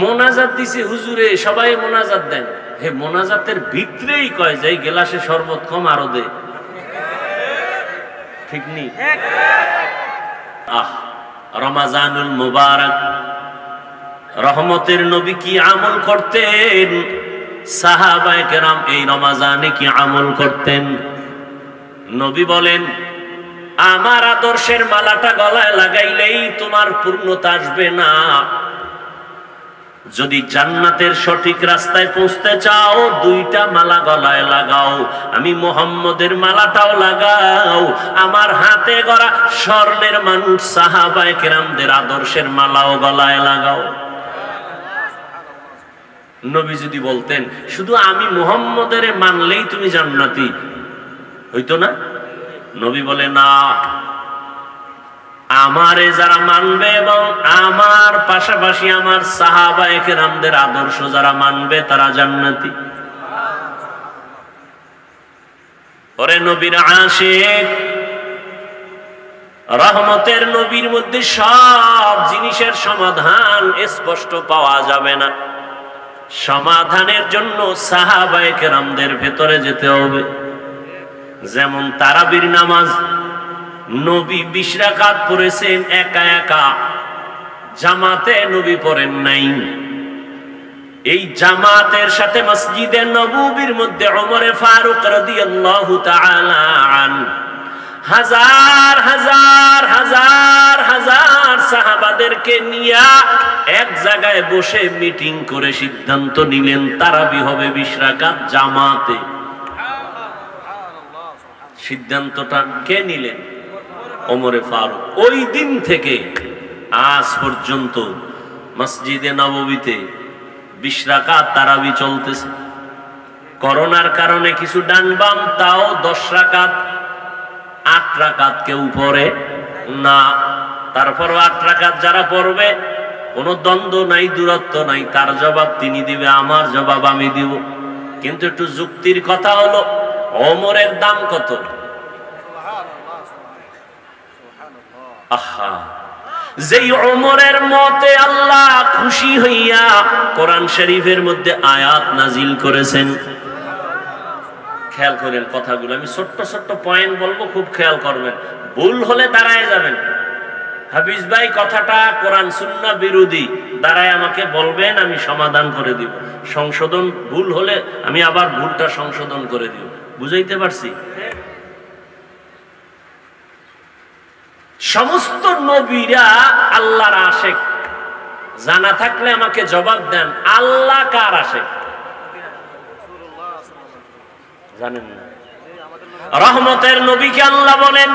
মোনাজাত দিছে হুজুরে, সবাই মোনাজাত দেন। হে মোনাজাতের ভিতরেই কয় যে গেলাসে শরবত কম আরো দে, ঠিক নেই? রমাজানুল মুবারক, রহমতের নবী কি আমল করতেন? সাহাবায়ে কেরাম এই রমাজানে কি আমল করতেন? নবী বলেন, আমার আদর্শের মালাটা গলায় লাগাইলেই তোমার পূর্ণতা আসবে না। যদি জান্নাতের সঠিক রাস্তায় পৌঁছতে চাও, দুইটা মালা গলায় লাগাও। আমি মুহাম্মদের মালাটাও লাগাও, আমার হাতে গড়া স্বর্ণের মানুষ সাহাবায়ে কেরামদের আদর্শের মালাও গলায় লাগাও। নবী যদি বলতেন শুধু আমি মুহাম্মদের মানলেই তুমি জান্নাতি, হইতো না? নবী বলে না, আমারে যারা মানবে এবং আমার পাশাপাশি আমার সাহাবায়ে কেরামদের আদর্শ যারা মানবে তারা জান্নাতি। ওরে নবীর আশিক, রহমতের নবীর মধ্যে সব জিনিসের সমাধান স্পষ্ট পাওয়া যাবে না। সমাধানের জন্য সাহাবায়ে কেরামদের ভেতরে যেতে হবে। যেমন তারাবির নামাজ নবী 20 রাকাত পড়েছেন একা একা, জামাতে নবী পড়েন নাই। এই জামাতের সাথে মসজিদে নববীর মধ্যে ওমরে ফারুক রাদিয়াল্লাহু তাআলা আনহু হাজার হাজার হাজার হাজার সাহাবাদেরকে নিয়ে এক জায়গায় বসে মিটিং করে সিদ্ধান্ত নিলেন তারাবি হবে 20 রাকাত জামাতে। সিদ্ধান্তটা কে নিলেন? ওমরে ফারুক। ওই দিন থেকে আজ পর্যন্ত মসজিদে নববীতে 20 রাকাত তারাবি চলতেছে। করোনার কারণে কিছু ডান বাম, তাও 10 রাকাত, 8 রাকাত কেউ পড়ে না। তারপর 8 রাকাত যারা পড়বে, কোনো দ্বন্দ্ব নাই, দূরত্ব নাই, তার জবাব তিনি দিবে, আমার জবাব আমি দিব। কিন্তু একটু যুক্তির কথা হলো, ওমরের দাম কত? আহা, যেই ওমরের মতে আল্লাহ খুশি হইয়া কোরআন শরীফের মধ্যে আয়াত নাজিল করেছেন। খেয়াল করেন কথাগুলো, আমি ছোট্ট ছোট্ট পয়েন্ট বলবো, খুব খেয়াল করবেন। ভুল হলে দাঁড়ায় যাবেন। হাফিজ ভাই কথাটা কোরআন সুন্নাহ বিরোধী, দাঁড়ায় আমাকে বলবেন, আমি সমাধান করে দিব। সংশোধন ভুল হলে আমি আবার ভুলটা সংশোধন করে দিব। বুঝাইতে পারছি? সমস্ত নবীরা আল্লাহর আশিক। জানা থাকলে আমাকে জবাব দেন, আল্লাহ কার আশিক? জানেন না? রহমতের নবীকে আল্লাহ বলেন,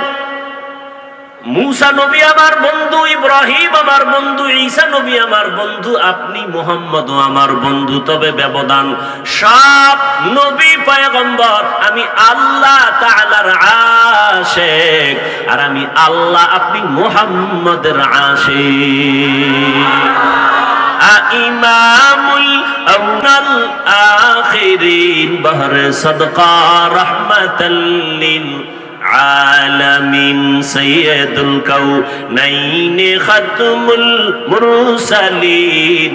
মুসা নবী আমার বন্ধু, ইব্রাহিম আমার বন্ধু, ঈসা নবী আমার বন্ধু, আপনি মুহাম্মদও আমার বন্ধু। তবে ব্যবধান, সব নবী পয়গম্বর আমি আল্লাহ তাআলার আশিক, আর আমি আল্লাহ, আপনি মুহাম্মদের আশিক। ইমামুল আউয়াল আখিরিন বহরে সাদকা রাহমাতাল লিল আলামিন সাইয়্যিদুল কাউনাইন খাতমুল মুরসালিন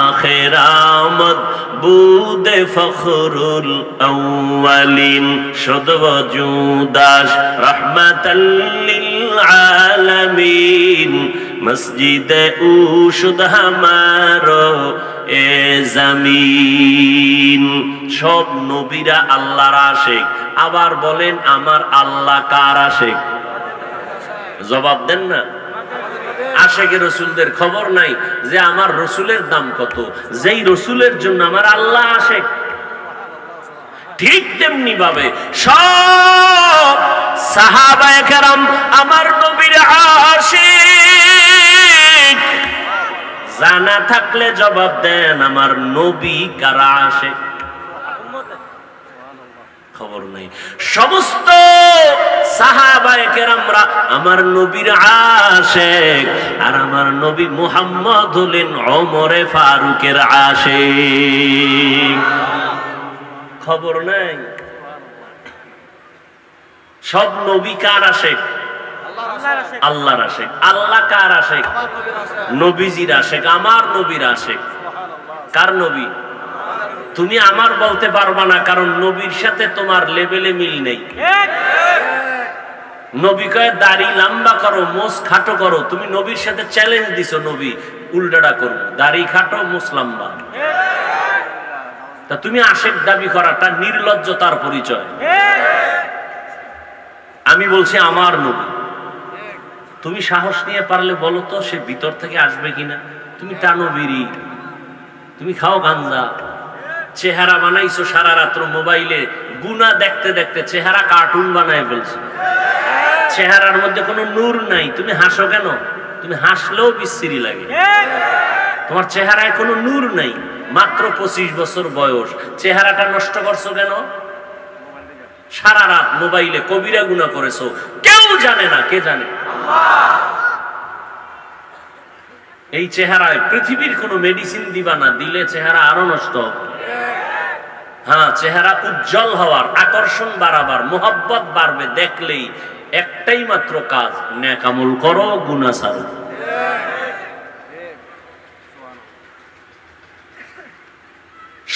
আখির আমদ বুদে ফখরুল আউয়ালিন শুদ ওজুদাস রাহমাতাল লিল আলামিন মসজিদে উশুদ হামারো এ জমিন। সব নবীরা আল্লাহর আশিক। আবার বলেন, আমার আল্লাহ কার আশিক? জবাব দেন না। আশিকে রাসূলদের খবর নাই যে আমার রাসূলের দাম কত, যেই রাসূলের জন্য আমার আল্লাহ আশিক। ঠিক তেমনি ভাবে সব সাহাবায়ে কেরাম আমার নবীর আশিক। জানা থাকলে জবাব দেন, আমার নবী কার আশিক? খবর নাই। সমস্ত সাহাবায়ে কেরামরা আমার নবীর আশিক, আর আমার নবী মুহাম্মদ হলেন ওমরে ফারুকের আশিক। খবর নাই। সব নবী কার আশিক? আল্লাহর আশেক। আল্লাহ কার আশেক? নবীজির আশেক, আমার নবীর আশেক। কার নবী? তুমি আমার বলতে পারবা না, কারণ নবীর সাথে তোমার লেভেলে মিল নেই। নবী কয় দাড়ি লম্বা করো, মোস খাটো করো, তুমি নবীর সাথে চ্যালেঞ্জ দিছো, নবী উল্টাটা করো, দাড়ি খাটো মোস লম্বা। তা তুমি আশেক দাবি করাটা নির্লজ্জতার পরিচয়। আমি বলছি আমার নবী। তুমি সাহস নিয়ে পারলে বলো তো সে ভিতর থেকে আসবে কিনা। তুমি টানো বিড়ি, তুমি খাও গাঞ্জা, চেহারা বানাইছো সারা রাত্র মোবাইলে, গুনাহ দেখতে দেখতে চেহারা কার্টুন বানায় ফেলছো, চেহারার মধ্যে কোনো নূর নাই। তুমি হাসো কেন? তুমি হাসলেও বিশ্রী লাগে। তোমার চেহারায় কোনো নূর নাই, মাত্র 25 বছর বয়স, চেহারাটা নষ্ট করছো কেন? সারা রাত মোবাইলে কবিরা গুনাহ করেছো, কেউ জানে না। কে জানে? এই চেহারায় পৃথিবীর কোনো মেডিসিন দিবা না, দিলে চেহারা আরো নষ্ট হবে। হ্যাঁ, চেহারা উজ্জ্বল হওয়ার, আকর্ষণ বাড়াবার, মোহাব্বত বাড়বে দেখলেই একটাই মাত্র কাজ, নেক আমল করো, গুনাহ ছাড়ো।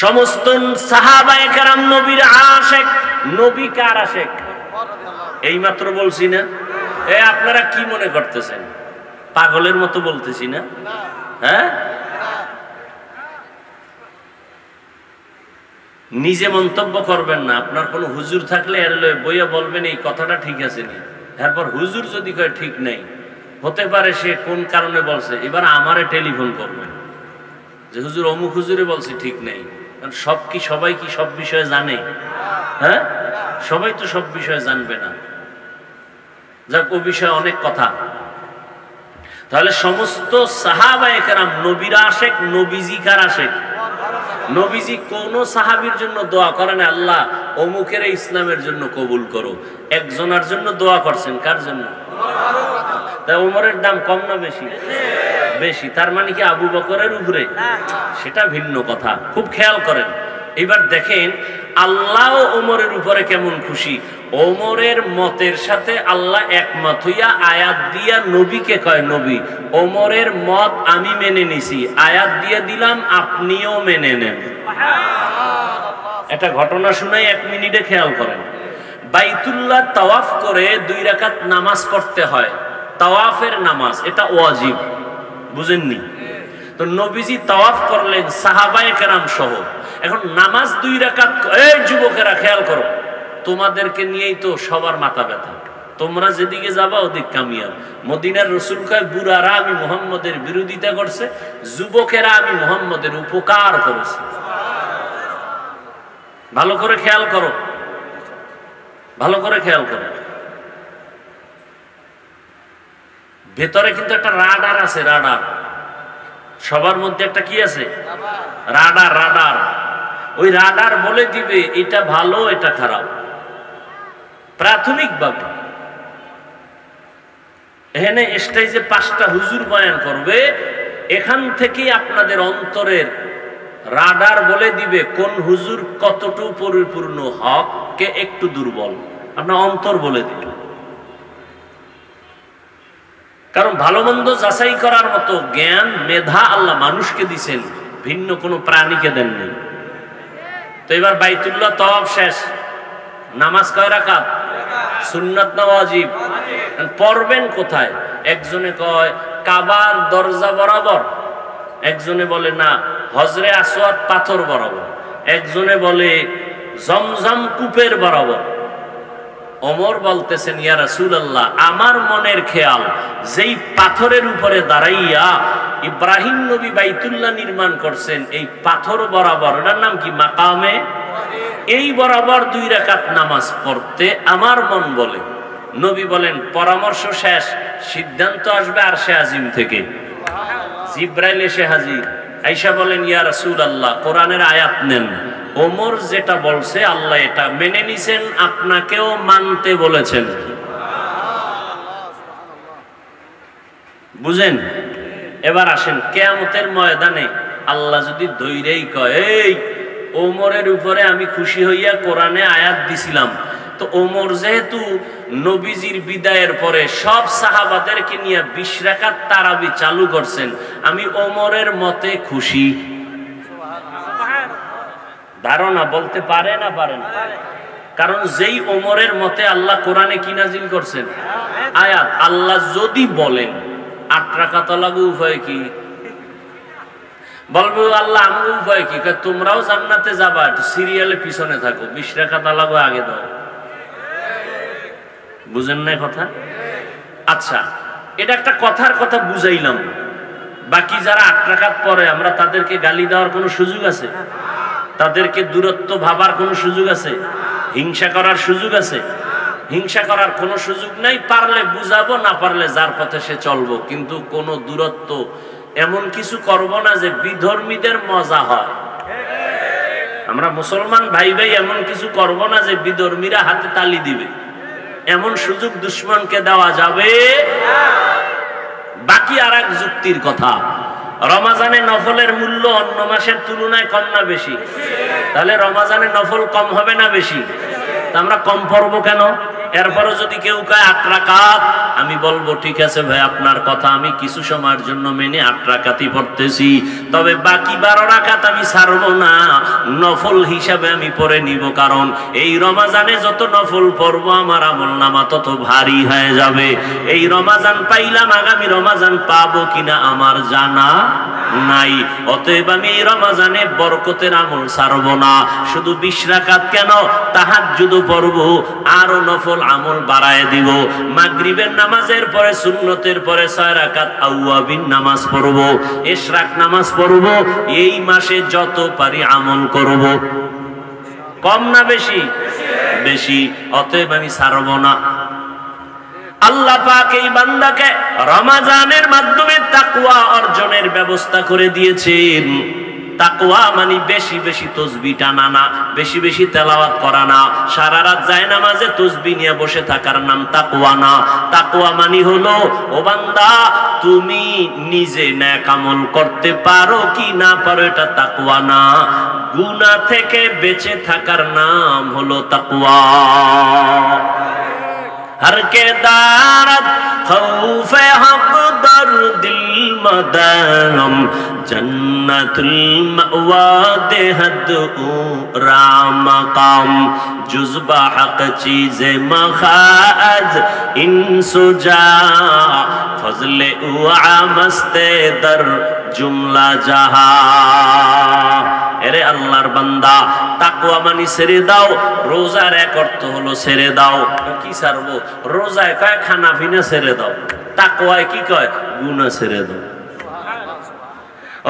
সমস্ত সাহাবায়ে কেরাম নবীর আশিক। নবী কার আশিক? এই মাত্র বলছি না? আপনারা কি মনে করতেছেন? পাগলের মতো বলতেছি না? হ্যাঁ, নিজে মন্তব্য করবেন না। আপনার কোনো হুজুর থাকলে এর বইয়া বলবেন এই কথাটা ঠিক আছে নি। এরপর হুজুর যদি কয় ঠিক নেই, হতে পারে সে কোন কারণে বলছে, এবার আমারে টেলিফোন করবেন যে হুজুর অমুক হুজুরে বলছে ঠিক নেই। কারণ সবাই কি সব বিষয়ে জানে? হ্যাঁ, সবাই তো সব বিষয়ে জানবে না। যাক, ও বিষয়ে অনেক কথা। তাহলে সমস্ত সাহাবায়ে কেরাম নবীর আশিক। নবীজি কার আশিক? নবীজি কোন সাহাবীর জন্য দোয়া করেন আল্লাহ অমুকের ইসলামের জন্য কবুল করো? একজনের জন্য দোয়া করছেন। কার জন্য? তা ওমরের দাম কম না বেশি? বেশি। তার মানে কি আবু বকরের উপরে? সেটা ভিন্ন কথা, খুব খেয়াল করেন। এবার দেখেন আল্লাহ ওমরের উপরে কেমন খুশি। ওমরের মতের সাথে আল্লাহ একমত হইয়া আয়াত দিয়া নবীকে কয়, নবী ওমরের মত আমি মেনে নিছি, আয়াত দিয়ে দিলাম, আপনিও মেনে নেন। এটা ঘটনা শুনাই 1 মিনিটে, খেয়াল করেন। বাইতুল্লাহ তাওয়াফ করে 2 রাকাত নামাজ পড়তে হয়, তাওয়াফের নামাজ, এটা ওয়াজিব, বুঝেননি? তো নবীজি তাওয়াফ করলেন সাহাবায়ে কেরাম সহ। এখন নামাজ 2 রাকাত। এই যুবকেরা খেয়াল করো, তোমাদেরকে নিয়েই তো সবার মাথা ব্যথা। তোমরা যেদিকে যাবা ওদিক কামিয়াব। মদিনার রাসূল কয় বুড়ারা আমি মুহাম্মদের বিরোধিতা করছে, যুবকেরা আমি মুহাম্মদের উপকার করেছি। ভালো করে খেয়াল করো, ভালো করে খেয়াল করো। ভেতরে কিন্তু একটা রাডার আছে, রাডার। সবার মধ্যে একটা কি আছে? রাডার। রাডার, ওই রাডার বলে দিবে এটা ভালো এটা খারাপ প্রাথমিকভাবে। এখানে স্টেজে 5টা হুজুর বয়ান করবে, এখান থেকেই আপনাদের অন্তরের রাডার বলে দিবে কোন হুজুর কতটুকু পরিপূর্ণ, হক কে একটু দুর্বল, আপনার অন্তর বলে দিবে। কারণ ভালো মন্দ যাচাই করার মতো জ্ঞান, মেধা আল্লাহ মানুষকে দিছেন, ভিন্ন কোনো প্রাণীকে দেননি। তো এবার বাইতুল্লাহ তাওয়াফ শেষ, নামাজ কয় রাকাত? সুন্নাত না ওয়াজিব? পড়বেন কোথায়? একজনে কয় কাবার দরজা বরাবর, একজনে বলে না হজরে আসওয়াদ পাথর বরাবর, একজনে বলে জমজম কূপের বরাবর। ওমর বলতেছেন ইয়া রাসূলুল্লাহ, আমার মনের খেয়াল যেই পাথরের উপরে দাঁড়াইয়া ইব্রাহিম নবী বাইতুল্লাহ নির্মাণ করছেন, এই পাথর বরাবর, ওটার নাম কি? মাকামে। এই বরাবর 2 রাকাত নামাজ পড়তে আমার মন বলে। নবী বলেন পরামর্শ শেষ, সিদ্ধান্ত আসবে আরশে আজিম থেকে। জিব্রাইল এসে হাজির, আয়েশা বলেন ইয়া রাসূলুল্লাহ কোরআনের আয়াত নেন। ওমর যেটা বলছে আল্লাহ এটা মেনে নিছেন, আপনাকেও মানতে বলেছেন। বুঝেন? এবার আসেন কিয়ামতের ময়দানে আল্লাহ যদি ধৈরেই কয় এই ওমরের উপরে আমি খুশি হইয়া কোরআনে আয়াত দিছিলাম, তো ওমর যেহেতু নবীজির বিদায়ের পরে সব সাহাবাদেরকে নিয়ে 20 রাকাত তারাবি চালু করছেন, আমি ওমরের মতে খুশি। ধারণা বলতে পারে না পারে না? কারণ যেই ওমরের মতে আল্লাহ কোরআনে কি নাজিল করছেন আয়াত, আল্লাহ যদি বলেন 8 রাকাত লাগু উপায় কি? বলবো আল্লাহ আমি উপায় কি? তোমরাও জান্নাতে যাবা, একটু সিরিয়ালে পিছনে থাকো, 20 রাকাত লাগু আগে দাও। বুঝেন না কথা? আচ্ছা, এটা একটা কথার কথা বুঝাইলাম। বাকি যারা 8 রাকাত পরে আমরা তাদেরকে গালি দেওয়ার কোনো সুযোগ আছে? তাদেরকে দূরত্ব ভাবার কোনো সুযোগ আছে? হিংসা করার সুযোগ আছে? হিংসা করার কোনো সুযোগ নাই। পারলে বুঝাবো, না পারলে যার পথে সে চলবো, কিন্তু কোনো দূরত্ব এমন কিছু করব না যে বিধর্মীদের মজা হয়। আমরা মুসলমান ভাই ভাই এমন কিছু করব না যে বিধর্মীরা হাতে তালি দিবে, এমন সুযোগ দুশ্মনকে দেওয়া যাবে। বাকি আর এক যুক্তির কথা, রমাজানে নফলের মূল্য অন্য মাসের তুলনায় কম না বেশি? তাহলে রমাজানে নফল কম হবে না বেশি? তা আমরা কম পড়বো কেন? এরপরও যদি কেউ কয় 8 রাকাত, আমি বলবো ঠিক আছে ভাই, আপনার কথা আমি কিছু সময়ের জন্য মেনে 8 রাকাতই পড়তেছি, তবে বাকি 12 রাকাত আমি ছাড়বো না, নফল হিসাবে আমি পড়ে নিব। কারণ এই রমাজানে যত নফল পড়বো আমার আমলনামা তত ভারী হয়ে যাবে। এই রমাজান পাইলাম, আগামী রমাজান পাবো কিনা আমার জানা নাই। অতএব আমি এই রমাজানে বরকতের আমল ছাড়বো না। শুধু 20 রাকাত কেন, তাহাজ্জুদও পড়বো, আরো নফল আমল বাড়ায় দিব। মাগরিবের নামাজের পরে সুন্নতের পরে 6 রাকাত আওয়াবিন নামাজ পড়বো, ইশরাক নামাজ পড়বো। এই মাসে যত পারি আমল করব। কম না বেশি? বেশি। অতএব আমি ছাড়বো না। আল্লাহ পাক এই বান্দাকে রমাজানের মাধ্যমে তাকওয়া অর্জনের ব্যবস্থা করে দিয়েছেন। তাকওয়া মানে বেশি বেশি তাসবিহ টানা না, বেশি বেশি তেলাওয়াত করা না, সারা রাত জায়নামাজে তাসবিহ নিয়ে বসে থাকার নাম তাকওয়া না। তাকওয়া মানে হলো, ও বান্দা তুমি নিজে নেক আমল করতে পারো কি না পারো এটা তাকওয়া না, গুনাহ থেকে বেঁচে থাকার নাম হলো তাকওয়া। हर के दारत खौफे हक दर दिल मदरम जन्नतुल मअवा देहद राम मकाम जुज़बा हक चीज़े मखाज इंसुजा फजले उआ मस्ते दर जुमला जहा। এরে আল্লাহর বান্দা, তাকওয়া মানে ছেড়ে দাও। রোজার এক অর্থ হলো ছেড়ে দাও। কি ছাড়বো? রোজায় কয় খানা পিনা ছেড়ে দাও, তাকওয়ায় কি কয়? গুনাহ ছেড়ে দাও।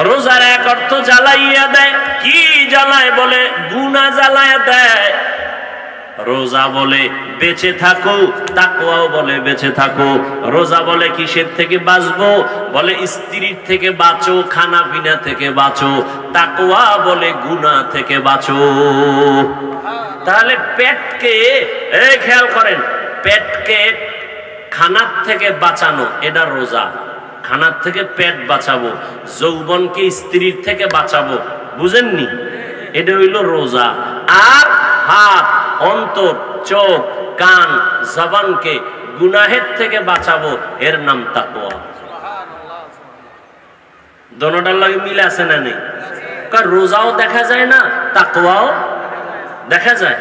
রোজার এক অর্থ জ্বালাইয়া দেয়। কি জ্বালায়? বলে গুনাহ জ্বালাইয়া দেয়। রোজা বলে বেঁচে থাকো, তাকওয়াও বলে বেঁচে থাকো। রোজা বলে কিসের থেকে বাঁচবো? বলে স্ত্রীর থেকে বাঁচো, খানা পিনা থেকে বাঁচো। তাকওয়া বলে গুনাহ থেকে বাঁচো। তাহলে পেটকে খেয়াল করেন, পেটকে খানার থেকে বাঁচানো এটা রোজা। খানার থেকে পেট বাঁচাবো, যৌবনকে স্ত্রীর থেকে বাঁচাবো, বুঝেননি? এটা হইল রোজা। আর হাত, অন্তর, চোখ, কান, জবানকে গুনাহের থেকে বাঁচাবো, এর নাম তাকওয়া। দোনোটার লাগে মিল আছে না নেই? কারণ রোজাও দেখা যায় না, তাকওয়াও দেখা যায়?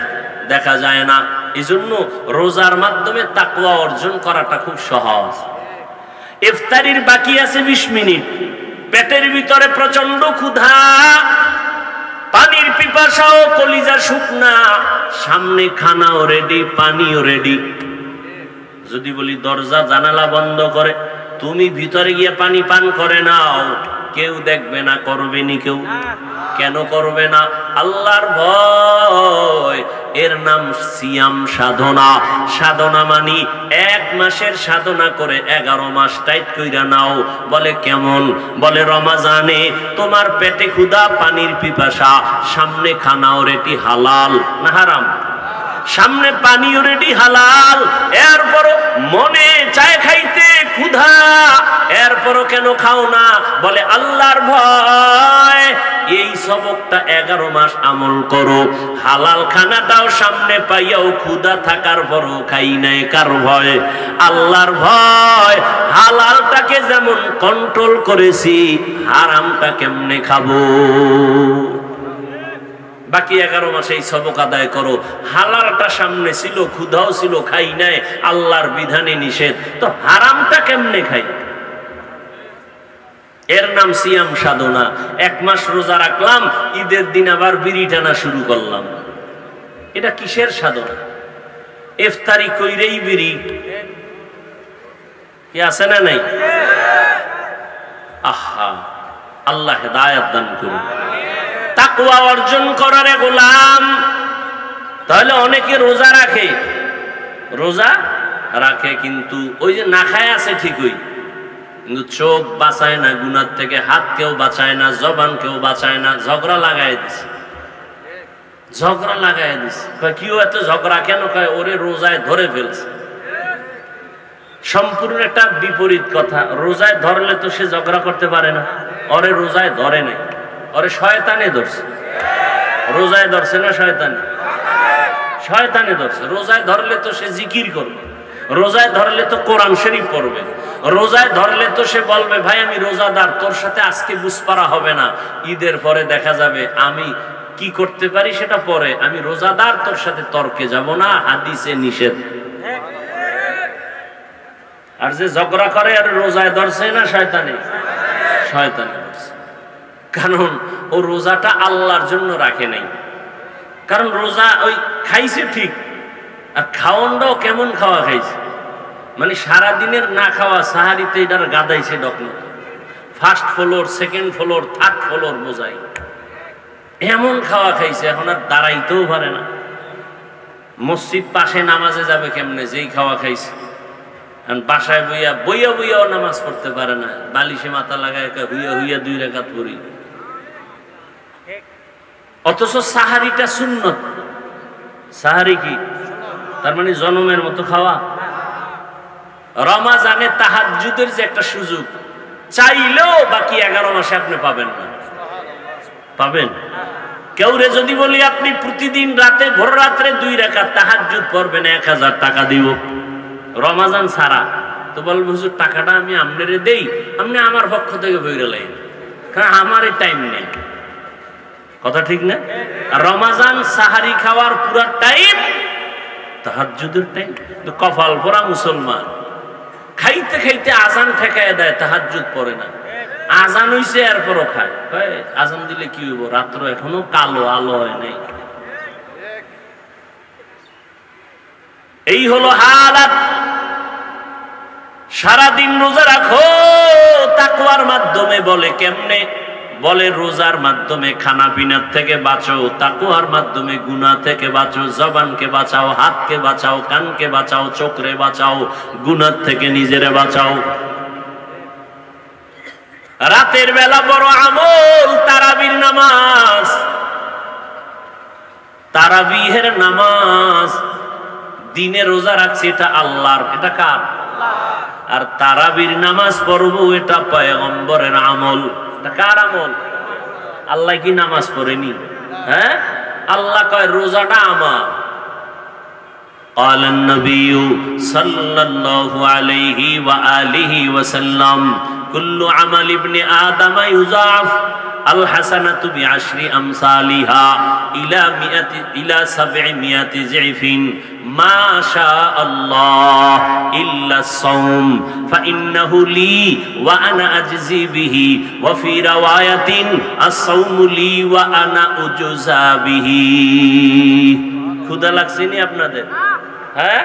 দেখা যায় না। এই জন্য রোজার মাধ্যমে তাকওয়া অর্জন করাটা খুব সহজ। ইফতারির বাকি আছে 20 মিনিট, পেটের ভিতরে প্রচন্ড ক্ষুধা, পানির পিপাসাও, কলিজা শুকনা, সামনে খানাও রেডি, পানিও রেডি। যদি বলি দরজা জানালা বন্ধ করে তুমি ভিতরে গিয়ে পানি পান করে নাও, কেউ দেখবে না, করবে নি কেউ? কেন করবে না? আল্লাহর ভয়। এর নাম সিয়াম সাধনা। সাধনা মানি 1 মাসের সাধনা করে 11 মাস টাইট কইরা নাও। বলে কেমন? বলে রমাজানে তোমার পেটে ক্ষুধা, পানির পিপাসা, সামনে খানাও রেডি, হালাল না হারাম? সামনে পানিও রেডি, হালাল। এরপরও মনে চায় খাইতে, ক্ষুধা, এরপরও কেন খাও না? বলে আল্লাহর ভয়। এই সবকটা 11 মাস আমল করো। হালাল খানাটাও সামনে পাইয়াও ক্ষুধা থাকার পরও খাই নাই কার ভয়? আল্লাহর ভয়। হালালটাকে যেমন কন্ট্রোল করেছি, হারামটা কেমনে খাবো? বাকি 11 মাসে এই সবক আদায় করো। হালালটা সামনে ছিল, ক্ষুধাও ছিল, খাই নাই, আল্লাহর বিধানে নিষেধ, তো হারামটা কেমনে খাই? এর নাম সিয়াম সাধনা। 1 মাস রোজা রাখলাম, ঈদের দিন আবার বিড়ি টানা শুরু করলাম। এটা কিসের সাধনা? ইফতারি কইরেই বিড়ি, কি আছে না নাই? আহা, আল্লাহ হেদায়েত দান করুন। তাকওয়া অর্জন করার গোলাম। তাহলে অনেকে রোজা রাখে, রোজা রাখে কিন্তু ওই যে না খায় আছে ঠিকই, কিন্তু চোখ বাঁচায় না গুনার থেকে, হাত কেউ বাঁচায় না, জবান কেউ বাঁচায় না, ঝগড়া লাগাই দিছে, ঝগড়া লাগাই দিছে। কেউ এত ঝগড়া কেন? কয় ওরে রোজায় ধরে ফেলছে। সম্পূর্ণ একটা বিপরীত কথা। রোজায় ধরলে তো সে ঝগড়া করতে পারে না, ওরে রোজায় ধরে নাই, ওরে শয়তানে ধরছে। রোজায় ধরছে না শয়তানে? শয়তানে ধরছে। রোজায় ধরলে তো সে জিকির করবে, রোজায় ধরলে তো কোরআন শরীফ পড়বে, রোজায় ধরলে তো সে বলবে ভাই আমি রোজাদার, তোর সাথে আজকে বুঝপারা হবে না, ঈদের পরে দেখা যাবে আমি কি করতে পারি সেটা পরে, আমি রোজাদার, তোর সাথে তর্কে যাব না, হাদিসে নিষেধ। আর যে ঝগড়া করে আর রোজায় ধরছে না শয়তানে? শয়তানে ধরছে। কারণ ও রোজাটা আল্লাহর জন্য রাখে নাই। কারণ রোজা ওই খাইছে ঠিক, আর খাওয়ানটাও কেমন খাওয়া খাইছে, মানে সারাদিনের না খাওয়া সাহারিতে এটার গাদাইছে ডকন, first floor, second floor, third floor বোঝাই, এমন খাওয়া খাইছে এখন আর দাঁড়াইতেও পারে না। মসজিদ পাশে নামাজে যাবে কেমনে, যেই খাওয়া খাইছে। বাসায় বইয়া বইয়া বইয়াও নামাজ পড়তে পারে না, বালিশে মাথা লাগায় হুইয়া হুইয়া 2 রাকাত পড়ি। অথচ সাহারিটা সুন্নত। সাহারি কি? তার মানে জনমের মতো খাওয়া। রমাজানে তাহাজ্জুদের যে একটা সুযোগ, চাইলেও বাকি 11 মাসে আপনি পাবেন না। পাবেন? কেউ রে যদি বলি আপনি প্রতিদিন রাতে ভোর রাত্রে 2 রাকাত তাহাজ্জুদ পড়বেন, 1000 টাকা দিব রমাজান ছাড়া, তো বলবো হুজুর টাকাটা আমি আপনারে দেই, আপনি আমার পক্ষ থেকে বইরে লাইন, কারণ আমার এই টাইম নেই। কথা ঠিক না? রমাজান সাহারি খাওয়ার পুরা টাইম তাহাজ্জুদের টাইম। তো কপাল পরা মুসলমান খাইতে খাইতে আজান ঠেকায় দেয়, তাহাজ্জুদ পড়ে না। আজান হইছে এরপরও খায়। আজান দিলে কি হইব? রাত্র এখনো কালো, আলো হয় নাই। এই হলো হালাত। সারাদিন রোজা রাখো, তাকওয়ার মাধ্যমে। বলে কেমনে? বলে রোজার মাধ্যমে খানা পিনার থেকে বাঁচো, তাকওয়ার মাধ্যমে গুনাহ থেকে বাঁচো, জবানকে বাঁচাও, হাতকে বাঁচাও, কানকে বাঁচাও, চোখরে বাঁচাও, গুনাহ থেকে নিজেরে বাঁচাও। রাতের বেলা বড় আমল তারাবির নামাজ। তারাবিহের নামাজ। দিনে রোজা রাখছি এটা আল্লাহর, এটা কার? আর তারাবির নামাজ পড়বো এটা পয়গম্বরের আমল। এটা কার আমল? আল্লাহ কি নামাজ পড়েনি? হ্যাঁ, আল্লাহ কয় রোজাটা আমার। قال النبي صلى الله عليه وآله وسلم كل عمل ابن آدم يضاعف الحسنة بعشر أمثالها إلى 700 ضعف ما شاء الله إلا الصوم فإنه لي وأنا أجزي به وفي رواية الصوم لي وأنا أجزى به। ক্ষুধা লাগছে নি আপনাদের? হ্যাঁ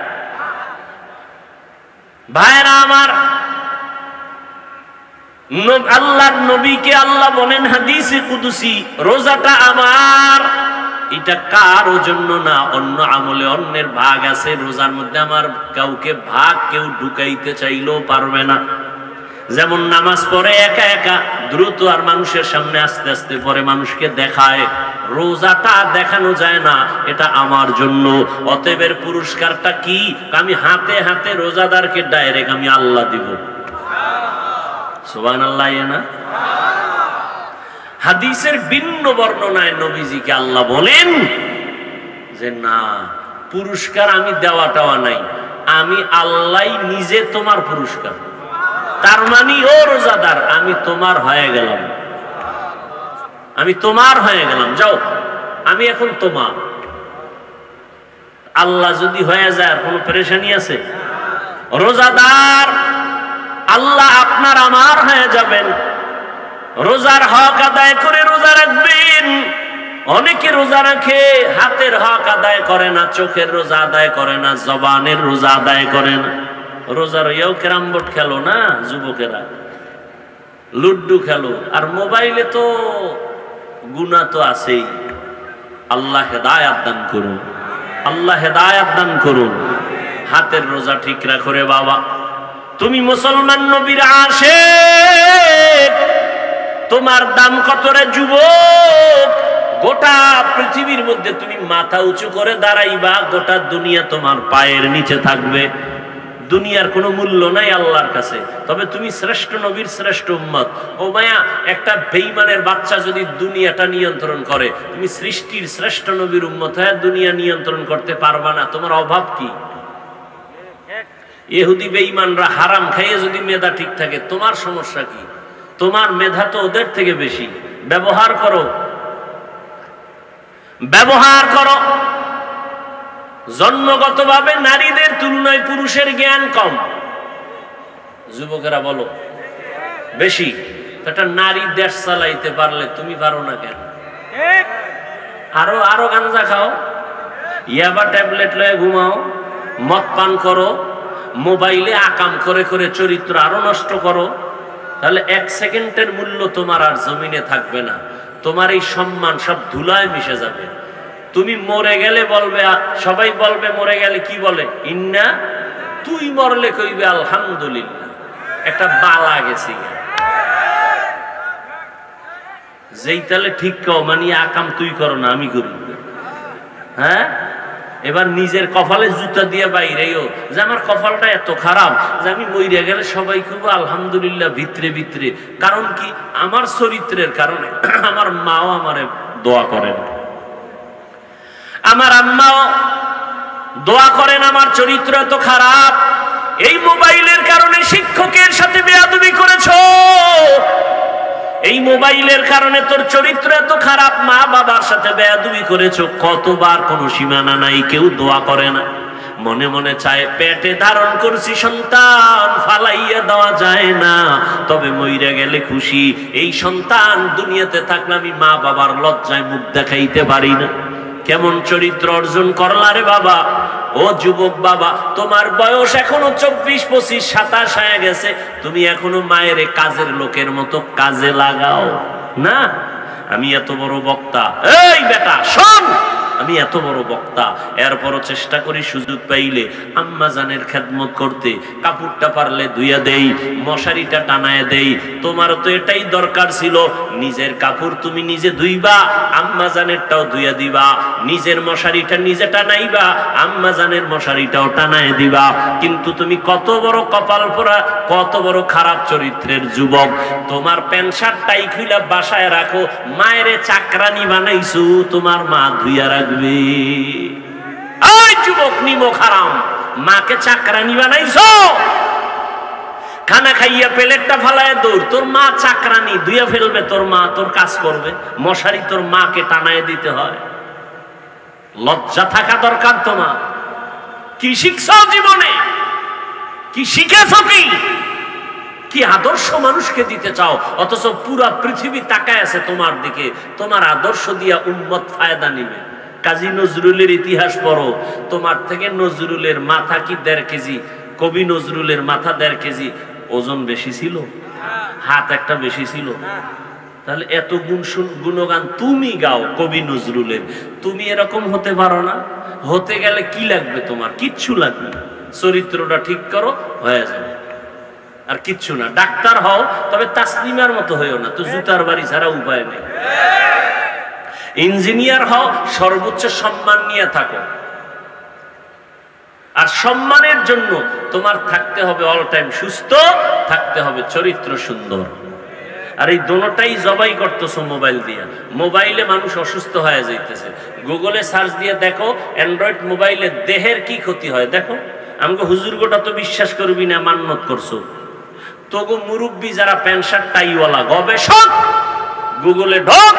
ভাইরা আমার, আল্লাহর নবীকে আল্লাহ বলেন হাদিসে কুদসি, রোজাটা আমার। এটা কারো জন্য না, অন্য আমলে অন্যের ভাগ আছে। রোজার মধ্যে আমার কাউকে ভাগ কেউ ঢুকাইতে চাইলেও পারবে না। যেমন নামাজ পড়ে একা একা দ্রুত, আর মানুষের সামনে আস্তে আস্তে পরে মানুষকে দেখায়, রোজাটা দেখানো যায় না, এটা আমার জন্য। অতএবের পুরস্কারটা কি? আমি হাতে হাতে রোজাদারকে ডাইরেক্ট আমি আল্লাহ দিব। সুবহানাল্লাহ। না হাদিসের ভিন্ন বর্ণনায় নবীজিকে আল্লাহ বলেন যে না, পুরস্কার আমি দেওয়া নাই, আমি আল্লাহ নিজে তোমার পুরস্কার। তার মানে ও রোজাদার, আমি তোমার হয়ে গেলাম, আমি তোমার হয়ে গেলাম, যাও আমি এখন তোমার। আল্লাহ যদি হয়ে যায় আর কোনো পেরেশানি আছে? রোজাদার আল্লাহ আপনার আমার হয়ে যাবেন। রোজার হক আদায় করে রোজা রাখবেন। অনেকে রোজা রাখে, হাতের হক আদায় করে না, চোখের রোজা আদায় করে না, জবানের রোজা আদায় করে না। রোজা রইয়াও ক্যারাম বোর্ড খেলো না যুবকেরা, লুড্ডু খেলো, আর মোবাইলে তো গুনাহ তো আছেই। আল্লাহ হেদায়াত দান করুন, আল্লাহ হেদায়াত দান করুন। হাতের রোজা ঠিক রাখো রে বাবা। তুমি মুসলমান নবীর আশিক, তোমার দাম কত রে যুবক? গোটা পৃথিবীর মধ্যে তুমি মাথা উঁচু করে দাঁড়াইবা, গোটা দুনিয়া তোমার পায়ের নিচে থাকবে। দুনিয়ার কোনো মূল্য নাই আল্লাহর কাছে, তবে তুমি শ্রেষ্ঠ নবীর শ্রেষ্ঠ উম্মত। ও মায়া, একটা বেঈমানের বাচ্চা যদি দুনিয়াটা নিয়ন্ত্রণ করে, তুমি সৃষ্টির শ্রেষ্ঠ নবীর উম্মত হয়ে দুনিয়া নিয়ন্ত্রণ করতে পারবা না। তোমার অভাব কি? ইহুদি বেঈমানরা হারাম খাইয়ে যদি মেধা ঠিক থাকে, তোমার সমস্যা কি? তোমার মেধা তো ওদের থেকে বেশি। ব্যবহার করো, ব্যবহার করো। জন্মগতভাবে নারীদের তুলনায় পুরুষের জ্ঞান কম। যুবকেরা বলো বেশি। একটা নারী দেশ চালাইতে পারলে তুমি পারো না কেন? আরো গাঞ্জা খাও, ইয়াবা ট্যাবলেট লয়ে ঘুমাও, মদ পান করো, মোবাইলে আকাম করে করে চরিত্র আরো নষ্ট করো, তাহলে 1 সেকেন্ডের মূল্য তোমার আর জমিনে থাকবে না। তোমার এই সম্মান সব ধুলায় মিশে যাবে। তুমি মরে গেলে বলবে, সবাই বলবে মরে গেলে কি বলে? ইন্না। তুই মরলে কইবে আলহামদুলিল্লাহ, একটা বালা গেছি। যেই তাহলে ঠিক কও, মানে আকাম তুই করো না আমি করি। হ্যাঁ, এবার নিজের কপালে জুতা দিয়ে বাইরেও যে আমার কপালটা এত খারাপ যে আমি মইরা গেলে সবাই খুব আলহামদুলিল্লাহ ভিতরে ভিতরে। কারণ কি? আমার চরিত্রের কারণে। আমার মাও আমারে দোয়া করেন, আমার আম্মাও দোয়া করেন, আমার চরিত্র এত খারাপ। এই মোবাইলের কারণে শিক্ষকের সাথে বেয়াদবি করেছো, এই মোবাইলের কারণে তোর চরিত্র এত খারাপ, মা বাবার সাথে বেয়াদবি করেছো। কতবার, কোনো সীমানা নাই, কেউ দোয়া করে না। মনে মনে চায় পেটে ধারণ করছি সন্তান, ফালাইয়া দেওয়া যায় না, তবে মইরা গেলে খুশি। এই সন্তান দুনিয়াতে থাকলে আমি মা বাবার লজ্জায় মুখ দেখাইতে পারি না। কেমন চরিত্র অর্জন করলা রে বাবা? ও যুবক বাবা, তোমার বয়স এখনো 24, 25, 27 হয়ে গেছে, তুমি এখনো মায়ের কাজের লোকের মতো কাজে লাগাও না। আমি এত বড় বক্তা, এই বেটা শোন, আমি এত বড় বক্তা, এরপরও চেষ্টা করি সুযোগ পাইলে আম্মা জানের খেদমত করতে। কাপড়টা পারলে ধুইয়া দেই, মশারিটা টানায় দেই। তোমার তো এটাই দরকার ছিল, নিজের কাপড় তুমি নিজে ধুইবা, আম্মা জানেরটাও ধুইয়া দিবা, নিজের মশারিটা নিজে টানাইবা, আম্মা জানের মশারিটাও টানায় দিবা। কিন্তু তুমি কত বড় কপাল পোড়া, কত বড় খারাপ চরিত্রের যুবক। তোমার প্যান্ট শার্ট টাই খুইলা বাসায় রাখো, মায়েরে চাকরানি বানাইছো, তোমার মা ধুইয়া রাখবে। যুবক নিমক হারাম, মাকে চাকরানি বানাইছো, খানা খাইয়া প্লেটটা ফালায় দৌড়, তোর মা চাকরানি ধুইয়া ফেলবে, তোর মা তোর কাজ করবে, মশারি তোর মাকে টানায় দিতে হয়। লজ্জা থাকা দরকার তোমার। কি শিখছো জীবনে? কি শিখেছো? কি আদর্শ মানুষকে দিতে চাও? অথচ পুরা পৃথিবী তাকায় আছে তোমার দিকে। তোমার আদর্শ দিয়া উম্মত ফায়দা নিবে। কাজী নজরুলের ইতিহাস পড়ো, তোমার থেকে নজরুলের মাথা কি 1.5 কেজি, কবি নজরুলের মাথা 1.5 কেজি ওজন বেশি ছিল, হাত একটা বেশি ছিল। তাহলে এত গুণগান তুমি গাও কবি নজরুলের, তুমি এরকম হতে পারো না? হতে গেলে কি লাগবে তোমার? কিচ্ছু লাগবে না, চরিত্রটা ঠিক করো, হয়ে যাবে। আর কিচ্ছু না। ডাক্তার হও, তবে তাসলিমার মতো হইও না, তো জুতার বাড়ি ছাড়া উপায় নেই। ইঞ্জিনিয়ার হও, সর্বোচ্চ সম্মান নিয়ে থাকো। আর সম্মানের জন্য তোমার থাকতে হবে অল টাইম সুস্থ, থাকতে হবে চরিত্র সুন্দর। আর এই দোনোটাই জবাই করতেছো মোবাইল দিয়া। মোবাইলে মানুষ অসুস্থ হয়ে যাইতেছে। গুগলে সার্চ দিয়ে দেখো অ্যান্ড্রয়েড মোবাইলে দেহের কি ক্ষতি হয় দেখো। আমাকে হুজুর গোটা তো বিশ্বাস করবি না, মান্নত করছো। তবু মুরব্বী যারা প্যান্ট শার্ট টাইওয়ালা গবেষক, গুগলে ঢোক,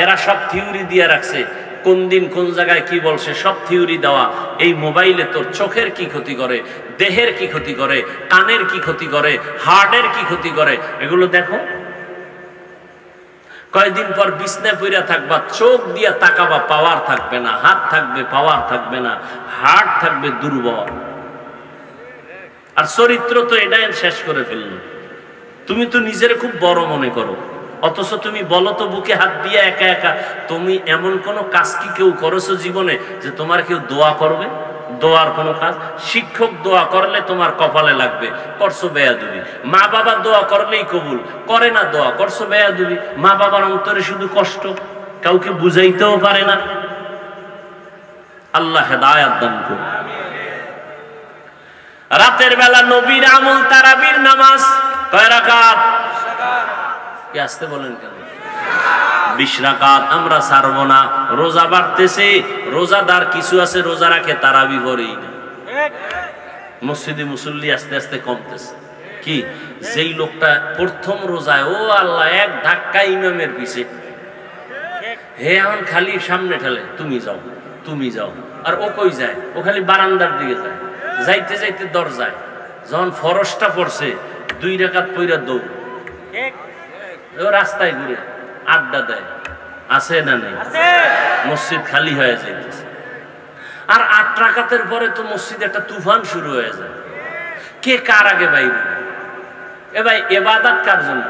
এরা সব থিওরি দিয়ে রাখছে, কোন দিন কোন জায়গায় কি বলছে, সব থিওরি দেওয়া। এই মোবাইলে তোর চোখের কি ক্ষতি করে, দেহের কি ক্ষতি করে, কানের কি ক্ষতি করে, হার্টের কি ক্ষতি করে, এগুলো দেখো। কয়েকদিন পর বিছনায় পইরা থাকবা, চোখ দিয়ে তাকাবা, পাওয়ার থাকবে না, হাত থাকবে, পাওয়ার থাকবে না, হার্ট থাকবে দুর্বল। আর চরিত্র তো এটাই শেষ করে ফেললো। তুমি তো নিজের খুব বড় মনে করো, অথচ তুমি বলো তো বুকে হাত দিয়ে একা একা, তুমি এমন কোনো কাজ কি কেউ করেছো জীবনে যে তোমার কেউ দোয়া করবে? দোয়ার কোনো কাজ? শিক্ষক দোয়া করলে তোমার কপালে লাগবে, করছো বেয়াদবি। মা বাবা দোয়া করলেই কবুল, করে না দোয়া, করছো বেয়াদবি। মা বাবার অন্তরে শুধু কষ্ট, কাউকে বুঝাইতেও পারে না। আল্লাহ হেদায়েত দান করুন। রাতের বেলা নবীর আমল তারাবির নামাজ কয় রাকাত? কি আসতে বলেন কেন? 20 রাকাত। আমরা ছাড়বো না। রোজা বাড়তেছে, রোজাদার কিছু আছে রোজা রাখে তারাবি পড়েই না। মসজিদে মুসল্লি আস্তে আস্তে কমতেছে। কি যেই লোকটা প্রথম রোজায়, ও আল্লাহ, এক ধাক্কা ইমামের পিছে, হে এখন খালি সামনে ঠেলে, তুমি যাও তুমি যাও। আর ও কই যায়? ও খালি বারান্দার দিকে যায়, যাইতে যাইতে দরজায়। যখন ফরজটা পড়ছে 2 রাকাত পইরা দৌড়, রাস্তায় ঘুরে আড্ডা দেয়, আছে না নেই? মসজিদ খালি হয়ে যাইতেছে। আর 8 রাকাতের পরে তো মসজিদে একটা তুফান শুরু হয়ে যায়। কে কার আগে বাইরে? এ ভাই, ইবাদত কার জন্য?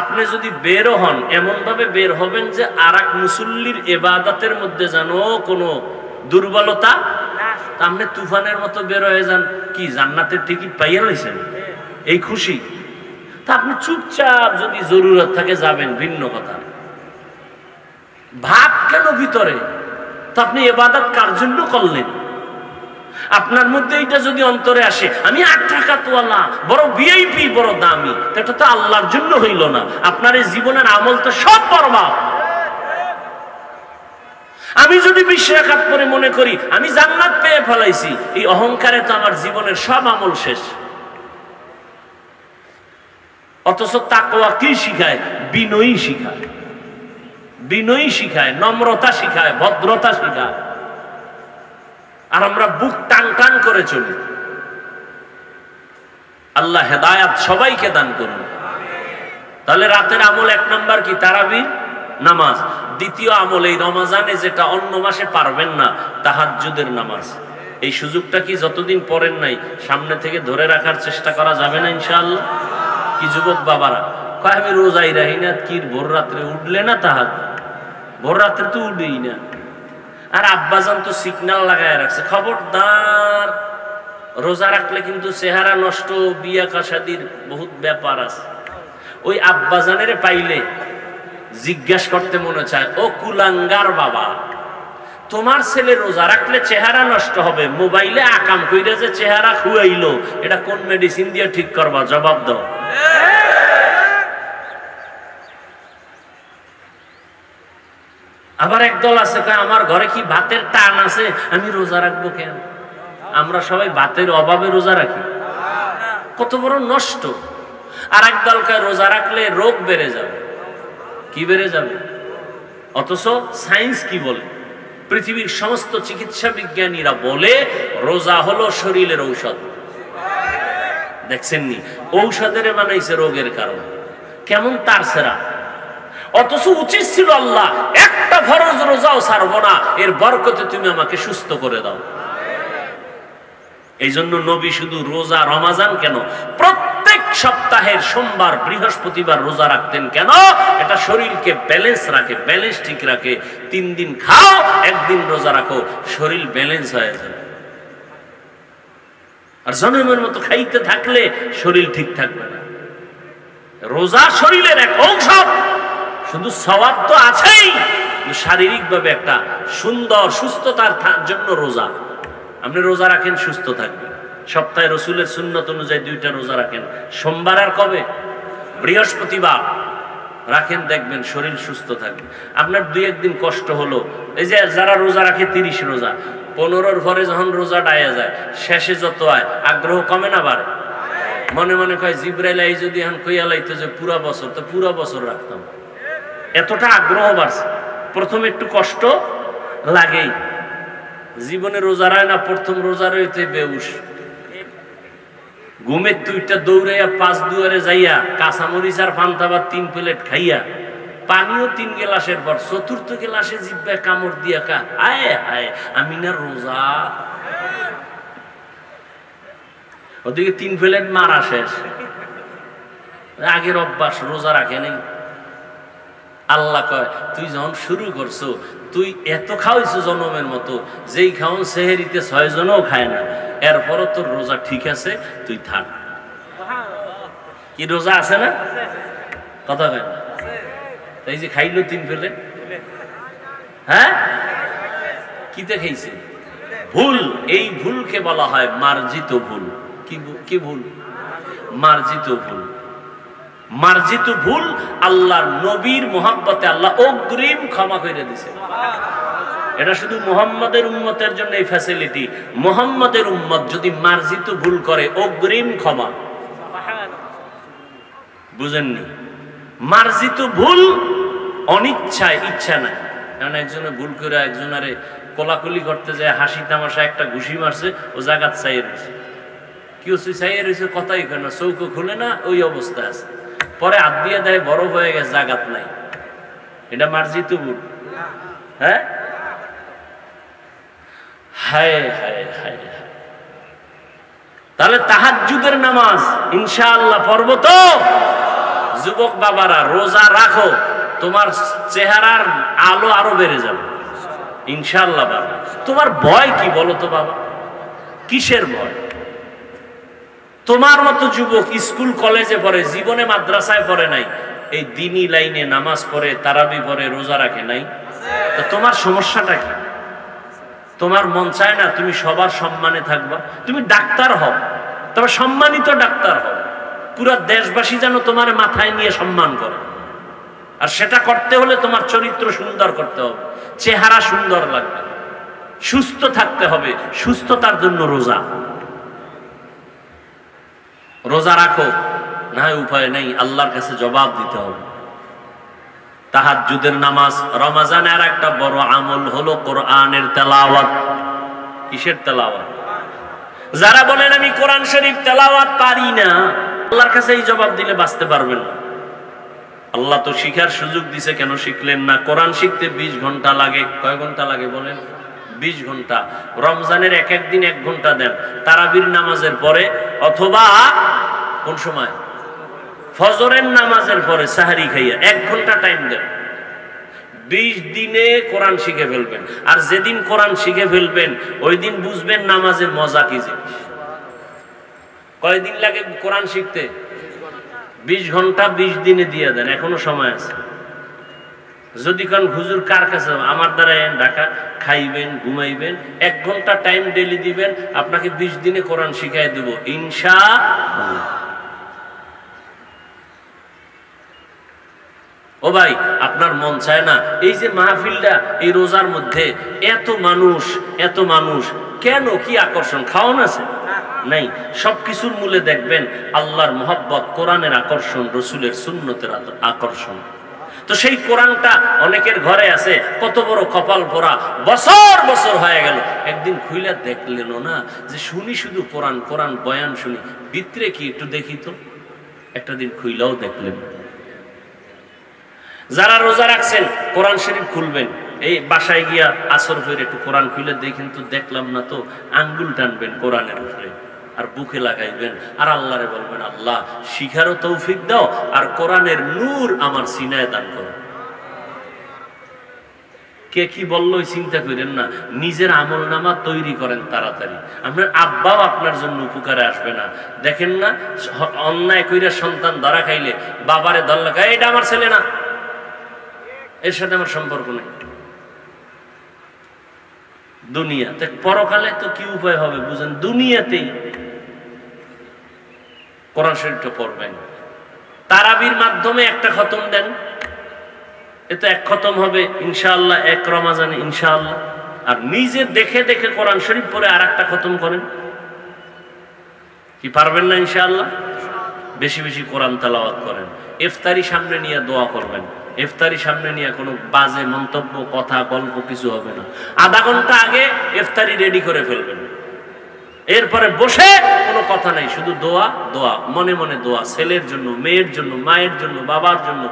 আপনি যদি বেরো হন, এমন ভাবে বের হবেন যে আর এক মুসল্লির ইবাদতের মধ্যে যেন কোনো দুর্বলতা, আপনি তুফানের মতো বের হয়ে যান। কি জান্নাতের টিকিট পাইয়া লইছেন, এই খুশি? তা আপনি চুপচাপ, যদি জরুরত থাকে যাবেন, ভিন্ন কথা। ভাব কেন ভিতরে? তো আপনি ইবাদত কার জন্য করলেন? আপনার মধ্যে এটা যদি অন্তরে আসে, আমি 8 রাকাতওয়ালা, বড় ভিআইপি, বড় দামি, এটা তো আল্লাহর জন্য হইল না। আপনার এই জীবনের আমল তো সব বরবাদ। আমি যদি 20 রাকাত পরে মনে করি আমি জান্নাত পেয়ে ফেলাইছি, এই অহংকারে তো আমার জীবনের সব আমল শেষ। অথচ তাকওয়া কি শিখায়? বিনয়ী শিখায়, বিনয়ী শিখায়, নম্রতা শিখায়, ভদ্রতা শিখায়। আর আমরা বুক টান টান করে চলি। আল্লাহ হেদায়াত সবাইকে দান করুন। তাহলে রাতের আমল 1 নাম্বার কি? তারাবি নামাজ। দ্বিতীয় আমল, এই রমজানে যেটা অন্য মাসে পারবেন না, তাহাজ্জুদের নামাজ। এই সুযোগটা কি যতদিন পড়েন নাই, সামনে থেকে ধরে রাখার চেষ্টা করা যাবে না ইনশাআল্লাহ? কি যুবক বাবারা কয় আমি রোজাই রাহি না, কি ভোর রাত্রে উঠলে না তাহাজ্জুদ? ভোর রাত্রে তো উঠেই না। আর আব্বাজান তো সিগন্যাল লাগায় রাখছে, খবরদার রোজা রাখলে কিন্তু চেহারা নষ্ট, বিয়া কাশাদির বহুত ব্যাপার আছে। ওই আব্বাজানের পাইলে জিজ্ঞাসা করতে মনে চায়, ও কুলাঙ্গার বাবা, তোমার ছেলে রোজা রাখলে চেহারা নষ্ট হবে, মোবাইলে আকাম কইরা যে চেহারা খুয়াইলো, এটা কোন মেডিসিন দিয়ে ঠিক করবা? জবাব দাও। আবার একদল আছে আমার ঘরে কি ভাতের টান আছে, আমি রোজা রাখবো কেন? আমরা সবাই ভাতের অভাবে রোজা রাখি, কত বড় নষ্ট। আর একদল কয় রোজা রাখলে রোগ বেড়ে যাবে। কি বেড়ে যাবে? অথচ সায়েন্স কি বলে? পৃথিবীর সমস্ত চিকিৎসা বিজ্ঞানীরা বলে রোজা হলো শরীরের ঔষধ। দেখছেননি? ঔষধের বানাইছে রোগের কারণ। কেমন তার সেরা! অথচ উচিত ছিল আল্লাহ একটা ফরজ রোজাও ছাড়বো না, এর বরকতে তুমি আমাকে সুস্থ করে দাও। এই জন্য নবী শুধু রোজা রমাজান কেন, প্রত্যেক সপ্তাহের সোমবার বৃহস্পতিবার রোজা রাখতেন। কেন? এটা শরীরকে ব্যালেন্স রাখে, ব্যালেন্স ঠিক রাখে। 3 দিন খাও, 1 দিন রোজা রাখো, শরীর ব্যালেন্স হয়ে যাবে। আর জনমের মতো খাইতে থাকলে শরীর ঠিক থাকবে না। রোজা শরীরের এক ঔষধ, শুধু সওয়াব তো আছেই, শারীরিকভাবে একটা সুন্দর সুস্থতার জন্য রোজা। আপনি রোজা রাখেন, সুস্থ থাকবেন। সপ্তাহে রসুলের সুন্নত অনুযায়ী 2টা রোজা রাখেন, সোমবার আর কবে? বৃহস্পতিবার রাখেন, দেখবেন শরীর সুস্থ থাকবে। আপনার 2-1 দিন কষ্ট হলো, এই যে যারা রোজা রাখে 30 রোজা, 15-র পরে যখন রোজা ডায়া যায়, শেষে যত হয় আগ্রহ কমে না বাড়ে? মনে মনে কয় জিব্রাইল এই যদি এখন কইয়া লাইতো যে পুরা বছর, তো পুরা বছর রাখতাম। এতটা আগ্রহ বাড়ছে। প্রথমে একটু কষ্ট লাগেই, জীবনে রোজা রায় না, প্রথম রোজা রইতে বেউস, ঘুমের তুইটা দৌড়াইয়া 5 দুয়ারে যাইয়া কাঁচামরিচ আর পান্তাভাত 3 প্লেট খাইয়া, পানিও 3 গ্লাসের পর 4র্থ গ্লাসে জিব্বায় কামড় দিয়া কা আয় হায় আমি না রোজা। ওদিকে 3 প্লেট মারা শেষ, আগের অভ্যাস, রোজা রাখে নাই। আল্লাহ কয় তুই যখন শুরু করছো, তুই এত খাওয়াইছো জনমের মতো, যেই খাওয়ান সেহেরিতে 6 জনও খায় না, এরপরও তোর রোজা ঠিক আছে, তুই থাক। কি রোজা আছে না? কথা কয় না? এই যে খাইলো 3 প্লেট, হ্যাঁ কিতে খাইছে? ভুল। এই ভুলকে বলা হয় মার্জিত ভুল। কি ভুল? মার্জিত ভুল। মার্জিত ভুল আল্লাহর নবীর মোহাব্বতে আল্লাহ অগ্রিম ক্ষমা করে দিয়েছে। এটা শুধু মুহাম্মাদের উম্মতের জন্য এই ফ্যাসিলিটি। মুহাম্মাদের উম্মত যদি মার্জিত ভুল করে, অগ্রিম ক্ষমা। বুঝেননি? মার্জিত ভুল অনিচ্ছায়, ইচ্ছা নাই। কারণ একজনে ভুল করে একজনারে কোলাকুলি করতে যায়, হাসি তামাশা একটা ঘুষি মারছে, ও জাগাত চাইয়ে রয়েছে। কি হচ্ছে? চাইয়ে রয়েছে, কথাই কয় না, চৌকো খুলে না, ওই অবস্থা আছে। পরে হাত দিয়ে দেয়, বরফ হয়ে গেছে, জাগাত নাই। এটা মার্জিত ভুল। হ্যাঁ, হায় হায় হায়। তাহলে তাহাজ্জুদের নামাজ ইনশাআল্লাহ পড়ব তো? যুবক বাবারা রোজা রাখো, তোমার চেহারার আলো আরো বেড়ে যাবে ইনশাআল্লাহ। বাবা তোমার ভয় কি বলো তো বাবা? কিসের ভয়? তোমার মতো যুবক স্কুল কলেজে পড়ে, জীবনে মাদ্রাসায় পড়ে নাই, এই দিনী লাইনে নামাজ পড়ে, তারাবি পড়ে, রোজা রাখে নাই। তো তোমার সমস্যাটা কি? তোমার মন চায় না তুমি সবার সম্মানে থাকবা? তুমি ডাক্তার হও, তবে সম্মানিত ডাক্তার হও, পুরা দেশবাসী যেন তোমার মাথায় নিয়ে সম্মান করে। আর সেটা করতে হলে তোমার চরিত্র সুন্দর করতে হবে, চেহারা সুন্দর লাগবে, সুস্থ থাকতে হবে। সুস্থতার জন্য রোজা। রোজা রাখো, না হয় উপায় নেই, আল্লাহর কাছে জবাব দিতে হবে। তাহাজ্জুদের নামাজ। রমজানের একটা বড় আমল হলো কোরআনের তেলাওয়াত। কিসের তেলাওয়াত? যারা বলেন আমি কোরআন শরীফ তেলাওয়াত পারি না, আল্লাহর কাছে এই জবাব দিলে বাঁচতে পারবেন না। আল্লাহ তো শিখার সুযোগ দিছে, কেন শিখলেন না? কোরআন শিখতে 20 ঘন্টা লাগে। কয় ঘন্টা লাগে বলেন? 20 ঘন্টা। রমজানের এক দিন 1 ঘন্টা দেন, তারাবির নামাজের পরে, অথবা কোন সময়? ফজরের নামাজের পরে সাহারি খাইয়া 1 ঘন্টা টাইম দেন। 20 দিনে কোরআন শিখে ফেলবেন। আর যেদিন কোরআন শিখে ফেলবেন, ওই দিন বুঝবেন নামাজের মজা কি জিনিস। কয়দিন লাগে কোরআন শিখতে? 20 ঘন্টা 20 দিনে দিয়ে দেন, এখনো সময় আছে। যদি কারণ হুজুর কার কাছে? আমার দ্বারা ঢাকা, খাইবেন, ঘুমাইবেন, 1 ঘন্টা টাইম ডেলি দিবেন, আপনাকে 20 দিনে কোরআন শিখাই দেব ইনশাআল্লাহ। ও ভাই, আপনার মন চায় না এই যে মাহফিলটা, এই রোজার মধ্যে এত মানুষ কেন? কি আকর্ষণ? খাওয়ান আছে নাই? সবকিছুর মূলে দেখবেন আল্লাহর মহব্বত, কোরআনের আকর্ষণ, রসুলের সুন্নতের আকর্ষণ। তো সেই কোরআনটা অনেকের ঘরে আছে, কত বড় কপাল পোড়া, বছর বছর হয়ে গেল, একদিন খুইলা দেখলেন না যে শুনি শুধু কোরআন কোরআন বয়ান শুনি, ভিতরে কি একটু দেখি তো। একটা দিন খুইলাও দেখলেন। যারা রোজা রাখছেন কোরআন শরীফ খুলবেন, এই বাসায় গিয়া আসর ফিরে একটু কোরআন খুলে দেখেন তো, দেখলাম না তো, আঙ্গুল টানবেন কোরআনের উপরে আর বুকে লাগাইবেন, আর আল্লাহরে বলবেন আল্লাহ শিখারও তৌফিক দাও, আর কোরআনের নূর আমার সিনায় দান করো। কে কি বললো চিন্তা করেন না, নিজের আমল নামা তৈরি করেন তাড়াতাড়ি। আপনার আব্বাও আপনার জন্য উপকারে আসবে না। দেখেন না, অন্যায় কইরা সন্তান ধরা খাইলে বাবারে ধরলে খায়, এটা আমার ছেলে না, এর সাথে আমার সম্পর্ক নেই। দুনিয়াতে, পরকালে তো কি উপায় হবে বুঝেন? দুনিয়াতেই কোরআন শরীফটা পড়বেন, তারাবির মাধ্যমে একটা খতম দেন, এতে এক খতম হবে ইনশাআল্লাহ, এক রমাজানে ইনশাআল্লাহ। আর নিজে দেখে দেখে কোরআন শরীফ পড়ে আর একটা খতম করেন, কি পারবেন না ইনশাআল্লাহ? বেশি বেশি কোরআন তেলাওয়াত করেন। ইফতারি সামনে নিয়ে দোয়া করবেন, ইফতারি সামনে নিয়ে কোনো বাজে মন্তব্য, কথা, গল্প কিছু হবে না। আধা ঘন্টা আগে ইফতারি রেডি করে ফেলবেন, এরপরে বসে কোনো কথা নাই, শুধু দোয়া দোয়া, মনে মনে দোয়া, ছেলের জন্য, মেয়ের জন্য, মায়ের জন্য, বাবার জন্য,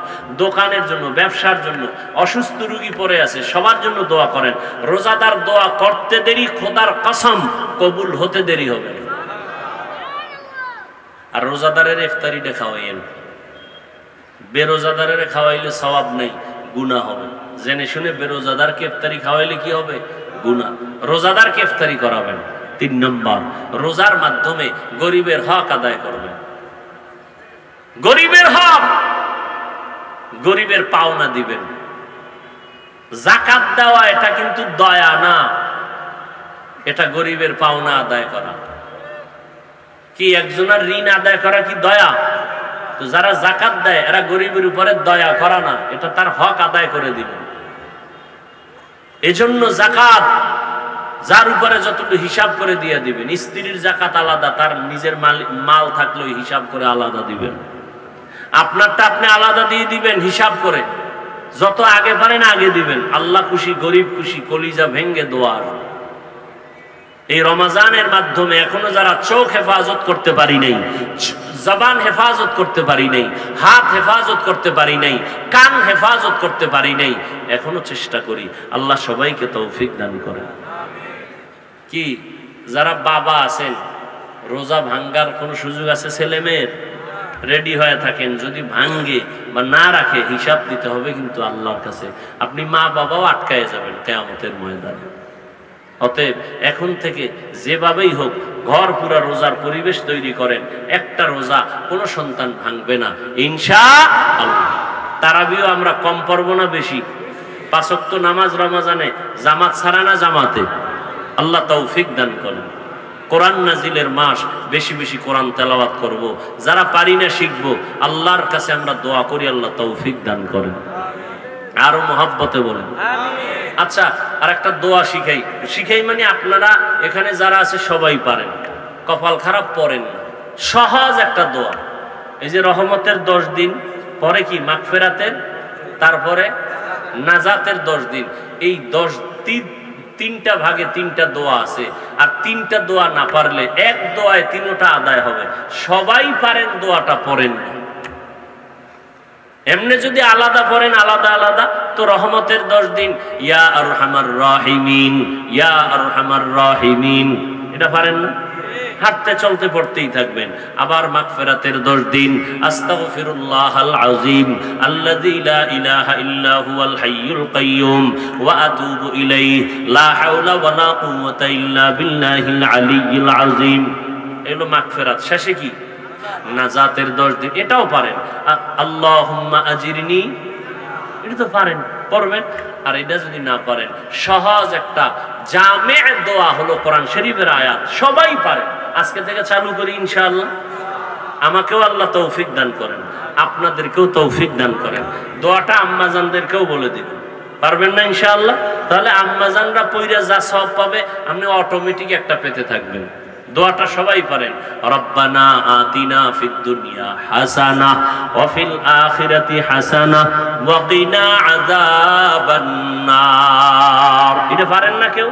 দোকানের জন্য, ব্যবসার জন্য, অসুস্থ রোগী পড়ে আছে সবার জন্য দোয়া করেন। রোজাদার দোয়া করতে দেরি, খোদার কসম কবুল হতে দেরি হবে। আর রোজাদারের ইফতারিটা খাওয়াইয়েন, বেরোজাদারের খাওয়াইলে সওয়াব নেই, গুনাহ হবে। জেনে শুনে বেরোজাদারকে ইফতারি খাওয়াইলে কি হবে? গুনাহ। রোজাদারকে ইফতারি করাবেন। 3 নম্বর, রোজার মাধ্যমে গরিবের হক আদায় করবেন। গরিবের হক, গরিবের পাওনা দিবেন। যাকাত দেওয়া এটা কিন্তু দয়া না, এটা গরিবের পাওনা আদায় করা। কি একজনের ঋণ আদায় করা কি দয়া? তো যারা যাকাত দেয় এরা গরিবের উপরে দয়া করা না, এটা তার হক আদায় করে দিবেন। এজন্য যাকাত যার উপরে যতটুকু হিসাব করে দিয়ে দিবেন। স্ত্রীর যাকাত আলাদা, তার নিজের মাল থাকলে হিসাব করে আলাদা দিবেন। আপনারটা আপনি আলাদা দিয়ে দিবেন হিসাব করে, যত আগে পারেন আগে দিবেন। আল্লাহ খুশি, গরিব খুশি, কলিজা ভেঙ্গে দোয়ার। এই রমাজানের মাধ্যমে এখনো যারা চোখ হেফাজত করতে পারি নাই, জবান হেফাজত করতে পারি নাই, হাত হেফাজত করতে পারি নাই, কান হেফাজত করতে পারি নাই, এখনো চেষ্টা করি। আল্লাহ সবাইকে তৌফিক দান করে। কি যারা বাবা আছেন, রোজা ভাঙ্গার কোনো সুযোগ আছে ছেলে মেয়ের? রেডি হয়ে থাকেন, যদি ভাঙ্গে বা না রাখে হিসাব দিতে হবে কিন্তু আল্লাহর কাছে। আপনি মা বাবাও আটকায় যাবেন কিয়ামতের ময়দানে। অতএব এখন থেকে যেভাবেই হোক ঘর পুরা রোজার পরিবেশ তৈরি করেন। একটা রোজা কোনো সন্তান ভাঙবে না ইনশাআল্লাহ। তারাবিও আমরা কম পড়ব না বেশি। 5 ওয়াক্ত নামাজ রমজানে জামাত ছাড়া না জামাতে? আল্লাহ তৌফিক দান করেন। কোরআন নাজিলের মাস, বেশি বেশি কোরআন তেলাওয়াত করব। যারা পারি না শিখব, আল্লাহর কাছে আমরা দোয়া করি আল্লাহ তৌফিক দান করেন। আরো মহব্বতে বলেন আচ্ছা। আর একটা দোয়া শিখাই মানে আপনারা এখানে যারা আছে সবাই পারেন, কপাল খারাপ পড়েন না। সহজ একটা দোয়া, এই যে রহমতের 10 দিন পরে কি মাগফিরাতের, তারপরে নাজাতের 10 দিন, এই 3টা ভাগে 3টা দোয়া আছে। আর 3টা দোয়া না পারলে এক দোয়ায় 3টা আদায় হবে। সবাই পারেন, দোয়াটা পড়েন না। এমনি যদি আলাদা পড়েন আলাদা আলাদা, তো রহমতের 10 দিন ইয়া আরহামার রাহিমিন, ইয়া আরহামার রাহিমিন, এটা পারেন না? হাঁটতে চলতে পড়তেই থাকবেন। আবার মাগফিরাতের 10 দিন আস্তাগফিরুল্লাহাল আযীম আল্লাযী লা ইলাহা ইল্লা হুয়াল হাইয়ুল কাইয়্যুম ওয়া আতুবু ইলাইহি লা হাওলা ওয়া লা কুওয়াতা ইল্লা বিল্লাহিল আলিয়্যিল আযীম। এগুলো মাগফিরাত। শেষে কি? নাজাতের 10 দিন, এটাও পারেন। আল্লাহুম্মা আজিরনি, এটা তো পারেন, পড়বেন। আর এটা যদি না পারেন, সহজ একটা জামে দোয়া হলো কোরআন শরীফের আয়াত, সবাই পারে। আজকে থেকে চালু করি ইনশাআল্লাহ। আমাকেও আল্লাহ তৌফিক দান করেন, আপনাদেরকেও তৌফিক দান করেন। দোয়াটা আম্মাজানদেরকেও বলে দিবেন, পারবেন না ইনশাআল্লাহ? তাহলে আম্মাজানরা পয়রা যা সওয়াব পাবে, আপনি অটোমেটিক একটা পেতে থাকবেন। দোয়াটা সবাই পারেন। রব্বানা আতিনা ফিদ দুনিয়া হাসানাহ ওয়া ফিল আখিরাতি হাসানাহ ওয়া কিনা আযাবান নার। এটা পারেন না কেউ?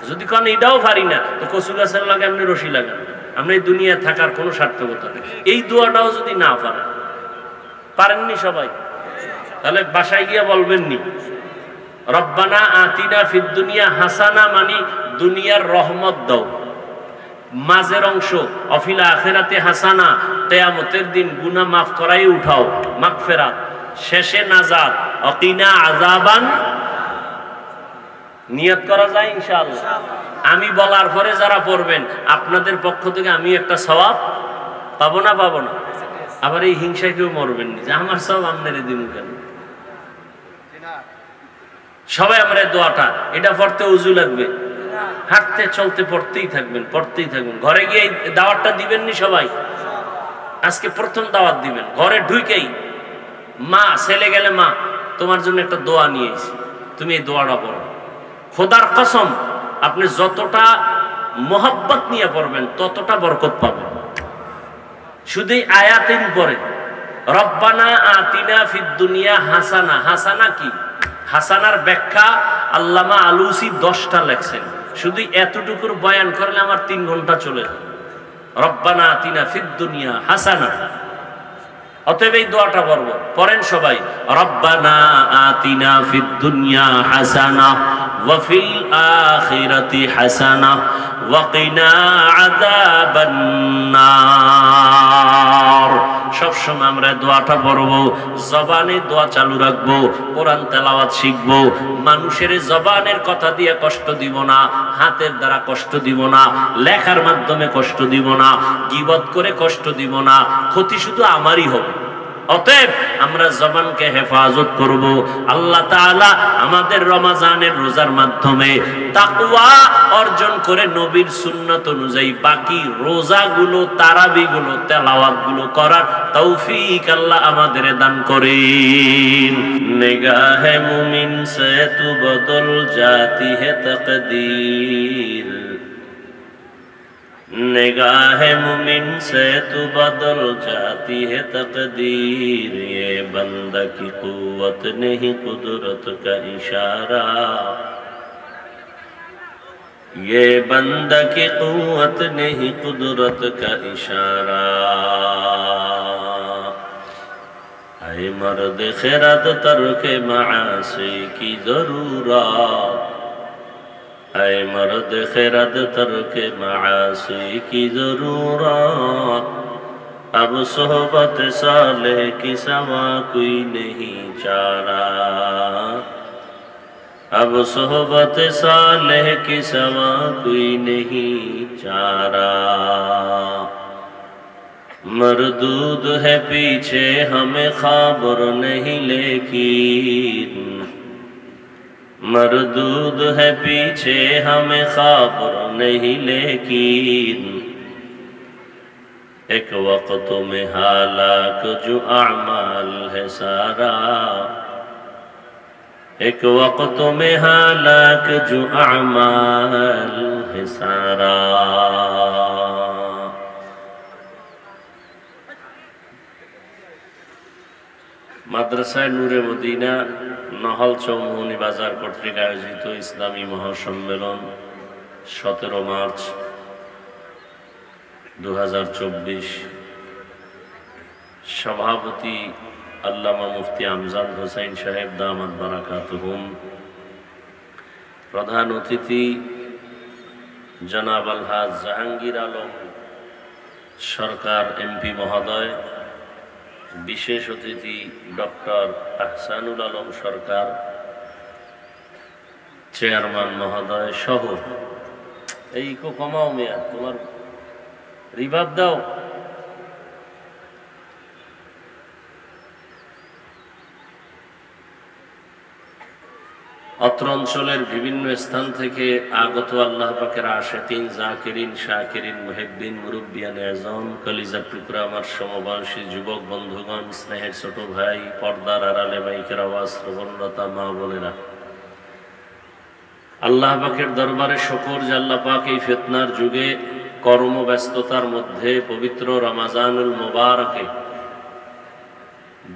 যদি কোন এটাও পারি না, তো কচু গাছের লাগে আপনি রশি লাগান। আপনি এই দুনিয়ায় থাকার কোনো সার্থকতা নেই। এই দোয়াটাও যদি না পারেন, পারেননি সবাই, তাহলে বাসায় গিয়ে বলবেননি রব্বানা আতিনা ফিদ দুনিয়া হাসানা, মানে দুনিয়ার রহমত দাও। মাঝের অংশ অফিল আখিরাতে হাসানা, কিয়ামতের দিন গুনাহ মাফ করাই উঠাও, মাগফিরাত। শেষে নাজাত, অকিনা আযাবান। নিয়ত করা যায় ইনশাআল্লাহ। আমি বলার পরে যারা পড়বেন, আপনাদের পক্ষ থেকে আমি একটা সওয়াব পাবো না? পাবো না? আবার এই হিংসায় কেউ মরবেন না যে আমার সওয়াব আপনারে দিন কেন। সবাই আমরা দোয়াটা, এটা পড়তে উযু লাগবে, হাঁটতে চলতে পড়তেই থাকবেন, পড়তেই থাকবেন। ঘরে গিয়ে দাওয়াতটা দিবেননি সবাই? আজকে প্রথম দাওয়াত দিবেন, ঘরে ঢুকেই মা, ছেলে গেলে মা তোমার জন্য একটা দোয়া নিয়ে এসেছি, তুমি এই দোয়াটা পড়ো। খোদার কসম, আপনি যতটা মোহাব্বত নিয়ে পড়বেন ততটা বরকত পাবেন। শুধু আয়াতিন পরে রব্বানা আতিনা ফিদ দুনিয়া হাসানা। হাসানা কি? হাসানার ব্যাখ্যা আল্লামা আলুসি 10টা লেখছেন। শুধু এতটুকুর বয়ান করলে আমার 3 ঘন্টা চলে যায়। রব্বানা আতিনা ফিদ দুনিয়া হাসানা। অতএব এই দোয়াটা পড়ব, পড়েন সবাই। রব্বানা আতিনা ফিদ দুনিয়া হাসানা ওয়া ফিল আখিরাতি হাসানা ওয়া কিনা আযাবান নার। সবসময় আমরা দোয়াটা পড়ব, জবানে দোয়া চালু রাখবো, কোরআন তেলাওয়াত শিখবো, মানুষের জবানের কথা দিয়ে কষ্ট দিব না, হাতের দ্বারা কষ্ট দিব না, লেখার মাধ্যমে কষ্ট দিব না, গীবত করে কষ্ট দিব না, ক্ষতি শুধু আমারই হবে। অতএব আমরা জবানকে হেফাজত করব। আল্লাহ তাআলা আমাদের রমজানের রোজার মাধ্যমে তাকওয়া অর্জন করে নবীর সুন্নাত অনুযায়ী বাকি রোজাগুলো, তারাবিগুলো, তেলাওয়াতগুলো করার তৌফিক আল্লাহ আমাদের দান করেন। নিগাহে মুমিন সে তু বদল জাতি হে তকদীর, निगाह मुमिन से तू बदल जाती है तकदीर, ये बंदा की कुव्वत नहीं कुदरत का इशारा, ये बंदा की कुव्वत नहीं कुदरत का इशारा। ऐ मर्द खिरत तर्क मासी की जरूरत, ऐ मर्द खिरत तर्क मासी की जरूरत, अब सोहबत साले की सवा कोई नहीं चारा, अब सोहबत साले की सवा कोई नहीं चारा। मरदूद है पीछे हमें खबर नहीं लेकिन, मरदूद है पीछे हमें खबर नहीं लेकिन, एक वक्त में हालाक जो अमाल है सारा, एक वक्त में हालाक जो अमाल है सारा। মাদ্রাসায় নূরে মদিনা নহল চৌমুহনী বাজার কর্তৃক আয়োজিত ইসলামী মহাসম্মেলন 17 মার্চ 2024, সভাপতি আল্লামা মুফতি আমজাদ হোসেন সাহেব দামাত বারাকাতুহুম, প্রধান অতিথি জনাব আলহাজ জাহাঙ্গীর আলম সরকার এমপি মহোদয়, বিশেষ অতিথি ডক্টর আহসানুল আলম সরকার চেয়ারম্যান মহোদয় সহ, এই কমাও মেয়া, তোমার রিভাব দাও। অত্র অঞ্চলের বিভিন্ন স্থান থেকে আগত আল্লাহ পাকের আশিকিন, জাকিরিন, শাকিরিন, মুহিব্বিন, মুরব্বিয়ান আযম, কলিজার টুকরা আমার সমবয়সী যুবক বন্ধুগণ, স্নেহের ছোট ভাই, পর্দার আড়ালে মাইকের আওয়াজ শ্রবণরতা মা বোনেরা, আল্লাহ পাকের দরবারে শুকর যে আল্লাহ পাক এই ফিতনার যুগে কর্মব্যস্ততার মধ্যে পবিত্র রমজানুল মুবারকে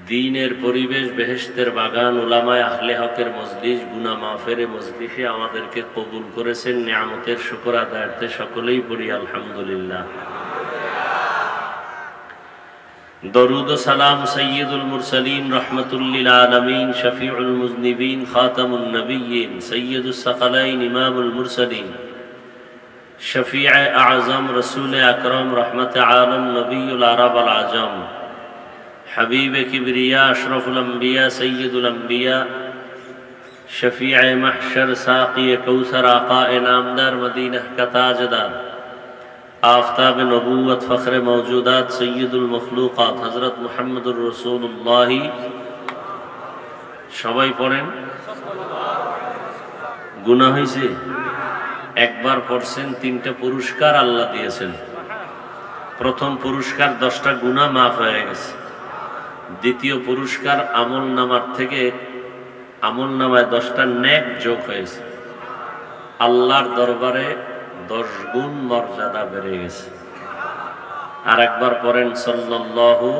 দ্বীনের পরিবেশ, বেহেশতের বাগান, উলামায়ে আহলে হকের মজলিস, গুনাহ মাফের মজলিসে আমাদেরকে কবুল করেছেন। নিয়ামতের শুকর আদায়ার্থে সকলেই পড়ি আলহামদুলিল্লাহ। দরুদ ও সালাম সাইয়্যিদুল মুরসালিন রাহমাতুল লিল আলামিন, শফিউল মুজনিবিন, খাতামুন নবিয়্যিন, সাইয়্যিদুস সাকালাইন, ইমামুল মুরসালিন, শফিয়ে আযম, রাসূল আকরাম, রহমতে আলম, নবিয়ুল আরব আল আজম, حبیب کبریا، اشرف الانبیاء، سید الانبیاء، شفیع محشر، ساقی کوثر، آقا نامدار، مدینہ کا تاجدار، آفتاب نبوت، فخر موجودات، سید المخلوقات، حضرت محمد رسول اللہ। সবাই পড়েন। গুনাহ হয়েছে? একবার পড়ছেন, 3টা পুরস্কার আল্লাহ দিয়েছেন। প্রথম পুরস্কার 10টা গুনাহ মাফ হয়ে গেছে। দ্বিতীয় পুরস্কার আমল নামার থেকে আমল নামায় 10টা নেক যোগ হয়েছে। আল্লাহর দরবারে 10 গুণ মর্যাদা বেড়ে গেছে। আর একবার পড়েন সাল্লাল্লাহু।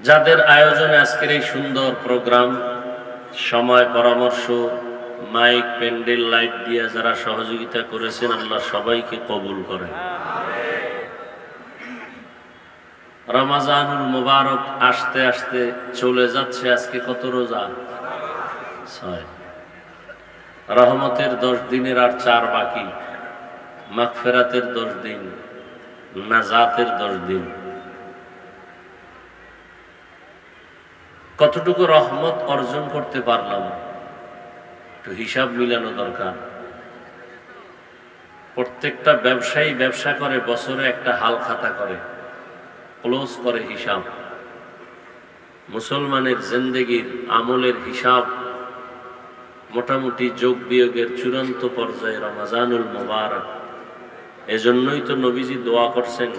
যাদের আয়োজনে আজকের এই সুন্দর প্রোগ্রাম, সময় পরামর্শ, মাইক, প্যান্ডেল, লাইট দিয়ে যারা সহযোগিতা করেছেন, আল্লাহ সবাইকে কবুল করেন। রমাজানুল মুবারক আসতে আসতে চলে যাচ্ছে। আজকে কত রোজা? 6। রহমতের 10 দিনের আর 4 বাকি। মাগফিরাতের 10 দিন, নাজাতের 10 দিন। কতটুকু রহমত অর্জন করতে পারলাম একটু হিসাব মিলানো দরকার। প্রত্যেকটা ব্যবসায়ী ব্যবসা করে, বছরে একটা হাল খাতা করে, ক্লোজ করে হিসাব। মুসলমানের জিন্দেগির আমলের হিসাব মোটামুটি যোগ বিয়োগের চূড়ান্ত পর্যায়ে রমাজানুল মুবারক। এজন্যই তো নবীজি দোয়া করছেন,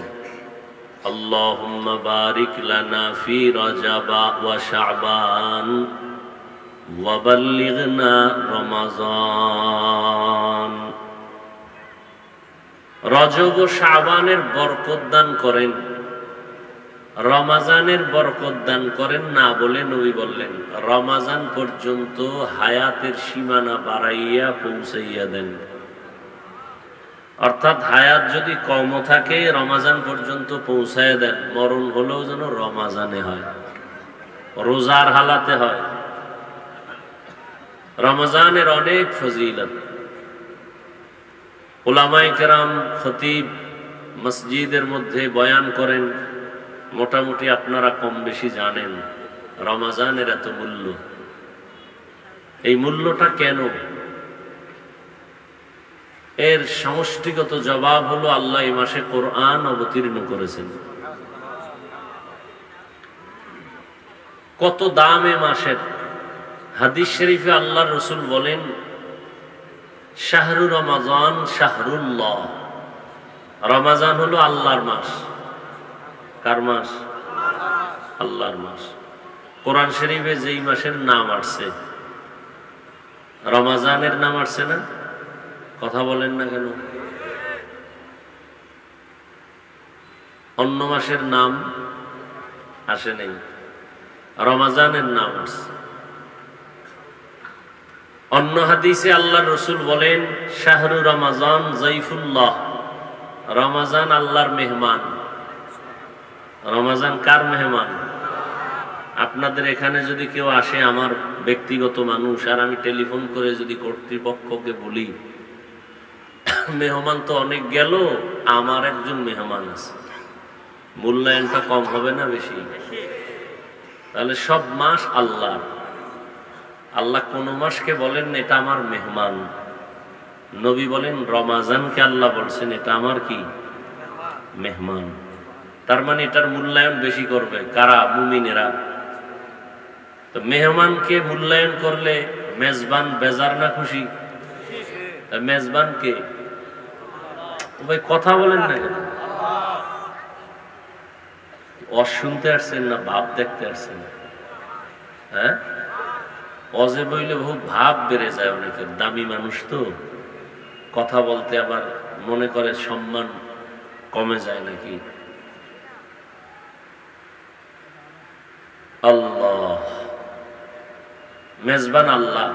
আল্লাহুম্মা বারিক লানা ফি রাজাবা ওয়া শাবান ওয়া বাল্লিগনা রমাজান। রজব ও শাবানের বরকত দান করেন, রমাজানের বরকত দান করেন না বলে নবী বললেন রমাজান পর্যন্ত হায়াতের সীমানা বাড়াইয়া পৌঁছাইয়া দেন। অর্থাৎ হায়াত যদি কম থাকে রমাজান পর্যন্ত পৌঁছাইয়া দেন, মরণ হলেও যেন রমাজানে হয়, রোজার হালাতে হয়। রমজানের অনেক ফজিলত। উলামায়ে কেরাম, খতিব মসজিদের মধ্যে বয়ান করেন, মোটামুটি আপনারা কম বেশি জানেন রমজানের এত মূল্য। এই মূল্যটা কেন? এর সমষ্টিগত জবাব হলো আল্লাহ এই মাসে কোরআন অবতীর্ণ করেছেন। কত দাম এ মাসের! হাদিস শরীফে আল্লাহর রাসূল বলেন, শাহরু রমাজান শাহরুল্লাহ। রমাজান হলো আল্লাহর মাস। কার মাস? আল্লাহর মাস। কোরআন শরীফে যেই মাসের নাম আসছে, রমাজানের নাম আসছে না? কথা বলেন না কেন? অন্য মাসের নাম আসে নেই, রমাজানের নাম আসছে। অন্য হাদিসে আল্লাহর রাসূল বলেন, শাহরু রমাজান যাইফুল্লাহ। রমাজান আল্লাহর মেহমান। রমাজান কার মেহমান? আপনাদের এখানে যদি কেউ আসে, আমার ব্যক্তিগত মানুষ, আর আমি টেলিফোন করে যদি কর্তৃপক্ষকে বলি মেহমান তো অনেক গেল, আমার একজন মেহমান আছে, মূল্যায়নটা কম হবে না বেশি? তাহলে সব মাস আল্লাহর। আল্লাহ কোন মাসকে বলেন এটা আমার মেহমান। নবী বলেন রমাজানকে আল্লাহ বলছেন এটা আমার কি? মেহমান। তার মানে এটার মূল্যায়ন বেশি করবে কারা? মুমিনেরা। তো মেহমানকে মূল্যায়ন করলে মেজবান বেজার না খুশি? মেজবান কে? ভাই কথা বলেন না কেন? শুনতে আসছেন না ভাব দেখতে আসছেন? হ্যাঁ, অজে বইলে বহু ভাব বেড়ে যায় অনেকের। দামি মানুষ তো, কথা বলতে আবার মনে করে সম্মান কমে যায় নাকি। আল্লাহ মেজবান আল্লাহ।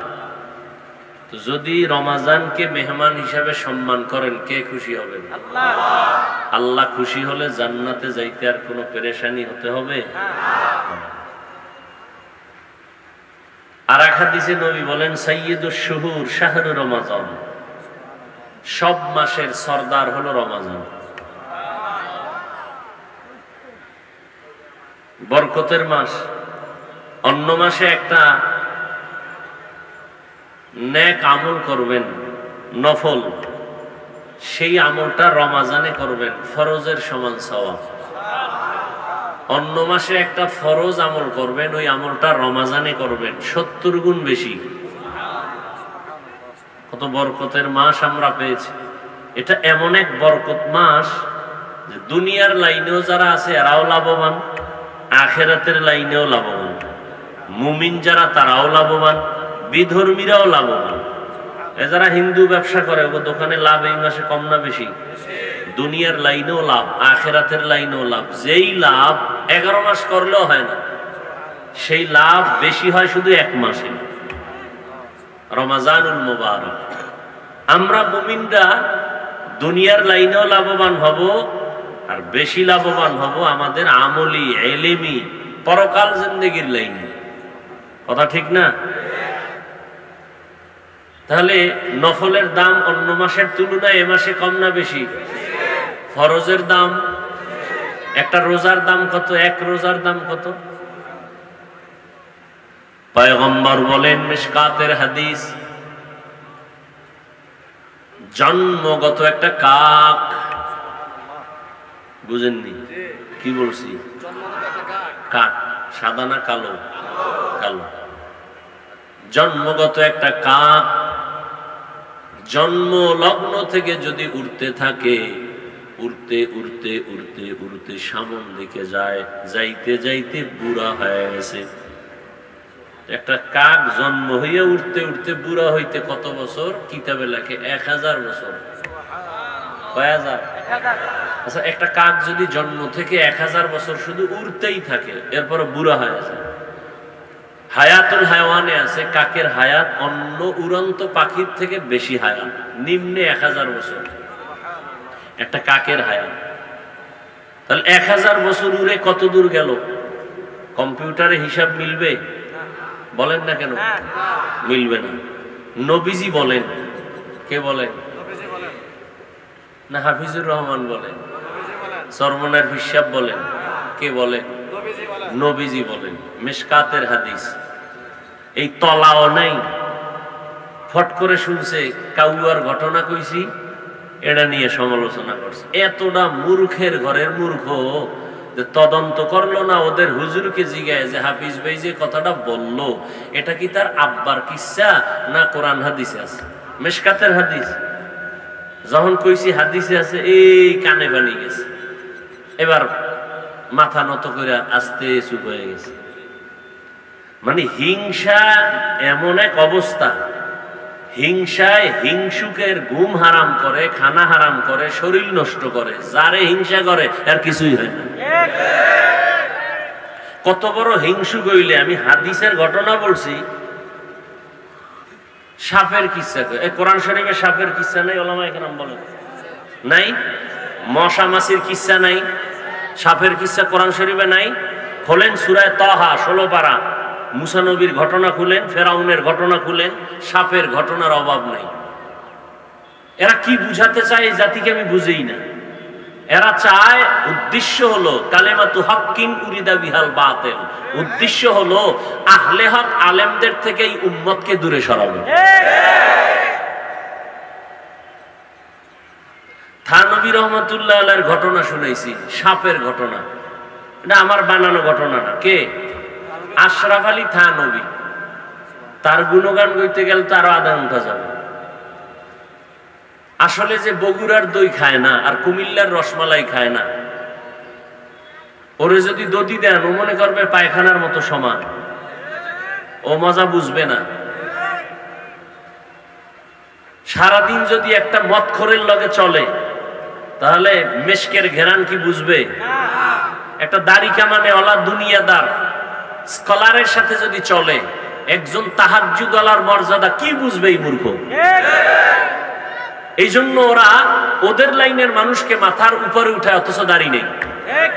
তো যদি রমাজানকে মেহমান হিসাবে সম্মান করেন, কে খুশি হবেন? আল্লাহ খুশি হলে জান্নাতে যাইতে আর কোনো পেরেশানি হতে হবে? আর এক হাদিসে নবী বলেন, সাইয়্যিদুশ শুহুর শাহরু রমাজান। সব মাসের সরদার হলো রমাজান, বরকতের মাস। অন্য মাসে একটা নেক আমল করবেন, নফল, সেই আমলটা রমাজানে করবেন, ফরজের সমান সওয়াব। অন্য মাসে একটা ফরজ আমল করবেন, ওই আমলটা রমাজানে করবেন 70 গুণ বেশি। কত বরকতের মাস আমরা পেয়েছি। এটা এমন এক বরকত মাস যে দুনিয়ার লাইনেও যারা আছে এরাও লাভবান, আখেরাতের লাইনেও লাভবান। মুমিন যারা তারাও লাভবান, বিধর্মীরাও লাভবান। যারা হিন্দু ব্যবসা করে ওর দোকানে লাভ এই মাসে কম না বেশি? দুনিয়ার লাইনেও লাভ, আখেরাতের লাইনেও লাভ। যেই লাভ 11 মাস করলেও হয় না, সেই লাভ বেশি হয় শুধু এক মাসে, রমাজানুল মুবারক। আমরা মুমিনরা দুনিয়ার লাইনেও লাভবান হব, আর বেশি লাভবান হব আমাদের আমলি এলেমি পরকাল জিন্দেগির লাইনে। কথা ঠিক না? তাহলে নফলের দাম অন্য মাসের তুলনায় এ মাসে কম না বেশি? ফরজের দাম, একটা রোজার দাম কত? এক রোজার দাম কত? পয়গম্বর বলেন, মিশকাতের হাদিস, জন্মগত একটা কাক, বুঝেননি কি বলছি? কাক, সাদা না কালো? কালো। জন্মগত একটা কাক জন্ম লগ্ন থেকে যদি উড়তে থাকে, উড়তে উড়তে উড়তে উড়তে সামন দিকে যায়, যাইতে যাইতে বুড়া হয়ে গেছে। একটা কাক জন্ম হইয়া উঠতে উঠতে বুড়া হইতে কত বছর? কিতাবে লেখে 1000 বছর। কয় হাজার? আচ্ছা, একটা কাক যদি জন্ম থেকে 1000 বছর শুধু উড়তেই থাকে, এরপর বুড়া হয়ে যায়। হায়াতুল হায়াওয়ানে আছে কাকের হায়াত অন্য উড়ন্ত পাখির থেকে বেশি হায়াত, নিম্নে 1000 বছর একটা কাকের হায়াত। তাহলে 1000 বছর উড়ে কত দূর গেল? কম্পিউটারে হিসাব মিলবে? বলেন না কেন মিলবে না? নবীজি বলেন। কে বলেন? না হাফিজুর রহমান বলেন? সরমনের হিসাব বলেন? কে বলেন? নবীজি বলেন। মিশকাতের হাদিস। এই তলাও নাই, ফট করে শুনছে কাউয়ার ঘটনা কইছি, এটা নিয়ে সমালোচনা করছে। এতটা মূর্খের ঘরের মূর্খ যে তদন্ত করলো না, ওদের হুজুরকে জিজ্ঞাসা যে হাফিজ ভাই যে কথাটা বললো এটা কি তার আব্বার কিসসা না কোরআন হাদিসে আছে? মিশকাতের হাদিস। যখন কইছি হাদিসে আছে, এই কানে পানি গেছে, এবার মাথা নত করে আস্তে চুপ হয়ে গেছে। মানে হিংসা এমন এক অবস্থা, হিংসায় হিংসুকের ঘুম হারাম করে, খানা হারাম করে, শরীর নষ্ট করে। যারে হিংসা করে আর কিছুই হয় না। কত বড় হিংসুক হইলে, আমি হাদিসের ঘটনা বলছি, সাপের কিচ্ছা। কোরআন শরীফে সাপের কিচ্ছা নাই? ওলামায়ে কেরাম বলেন নাই? মশা মাছির কিচ্ছা নাই? সাপের কিচ্ছা কোরআন শরীফে নাই? খোলেন সূরা তাহা 16 পারা, মুসা নবীর ঘটনা খুলেন, ফেরাউনের ঘটনা খুলেন, সাপের ঘটনার অভাব নাই। এরা কি বুঝাতে চায় এই জাতিকে আমি বুঝেই না। এরা চায়, উদ্দেশ্য হলো কালেমাতু হক্কিন উরিদা বিহাল বাতিল। উদ্দেশ্য হলো আহলে হক আলেমদের থেকে এই উম্মতকে দূরে সরানো। থানবী রহমাতুল্লাহ আলাইহির ঘটনা শুনাইছি, সাপের ঘটনা। এটা আমার বানানো ঘটনা না। কে? আশরাফ আলী থানবী। তার গুণগান গাইতে গেলে তো আরো আধা ঘন্টা যাবে। আসলে যে বগুড়ার দই খায় না আর কুমিল্লার রসমালাই খায় না, ওরে যদি দধি দেন ও মনে করবে পায়খানার মতো সমান, ও মজা বুঝবে না। সারাদিন যদি একটা মদখোরের লগে চলে তাহলে মেশকের ঘেরান কি বুঝবে? একটা দাড়ি কামানে ওলা দুনিয়াদার স্কলারের সাথে যদি চলে, একজন তাহাজ্জুদওয়ালার মর্যাদা কি বুঝবে এই মূর্খ? এই জন্য ওরা ওদের লাইনের মানুষকে মাথার উপরে উঠায়, অথচ দাড়ি নেই,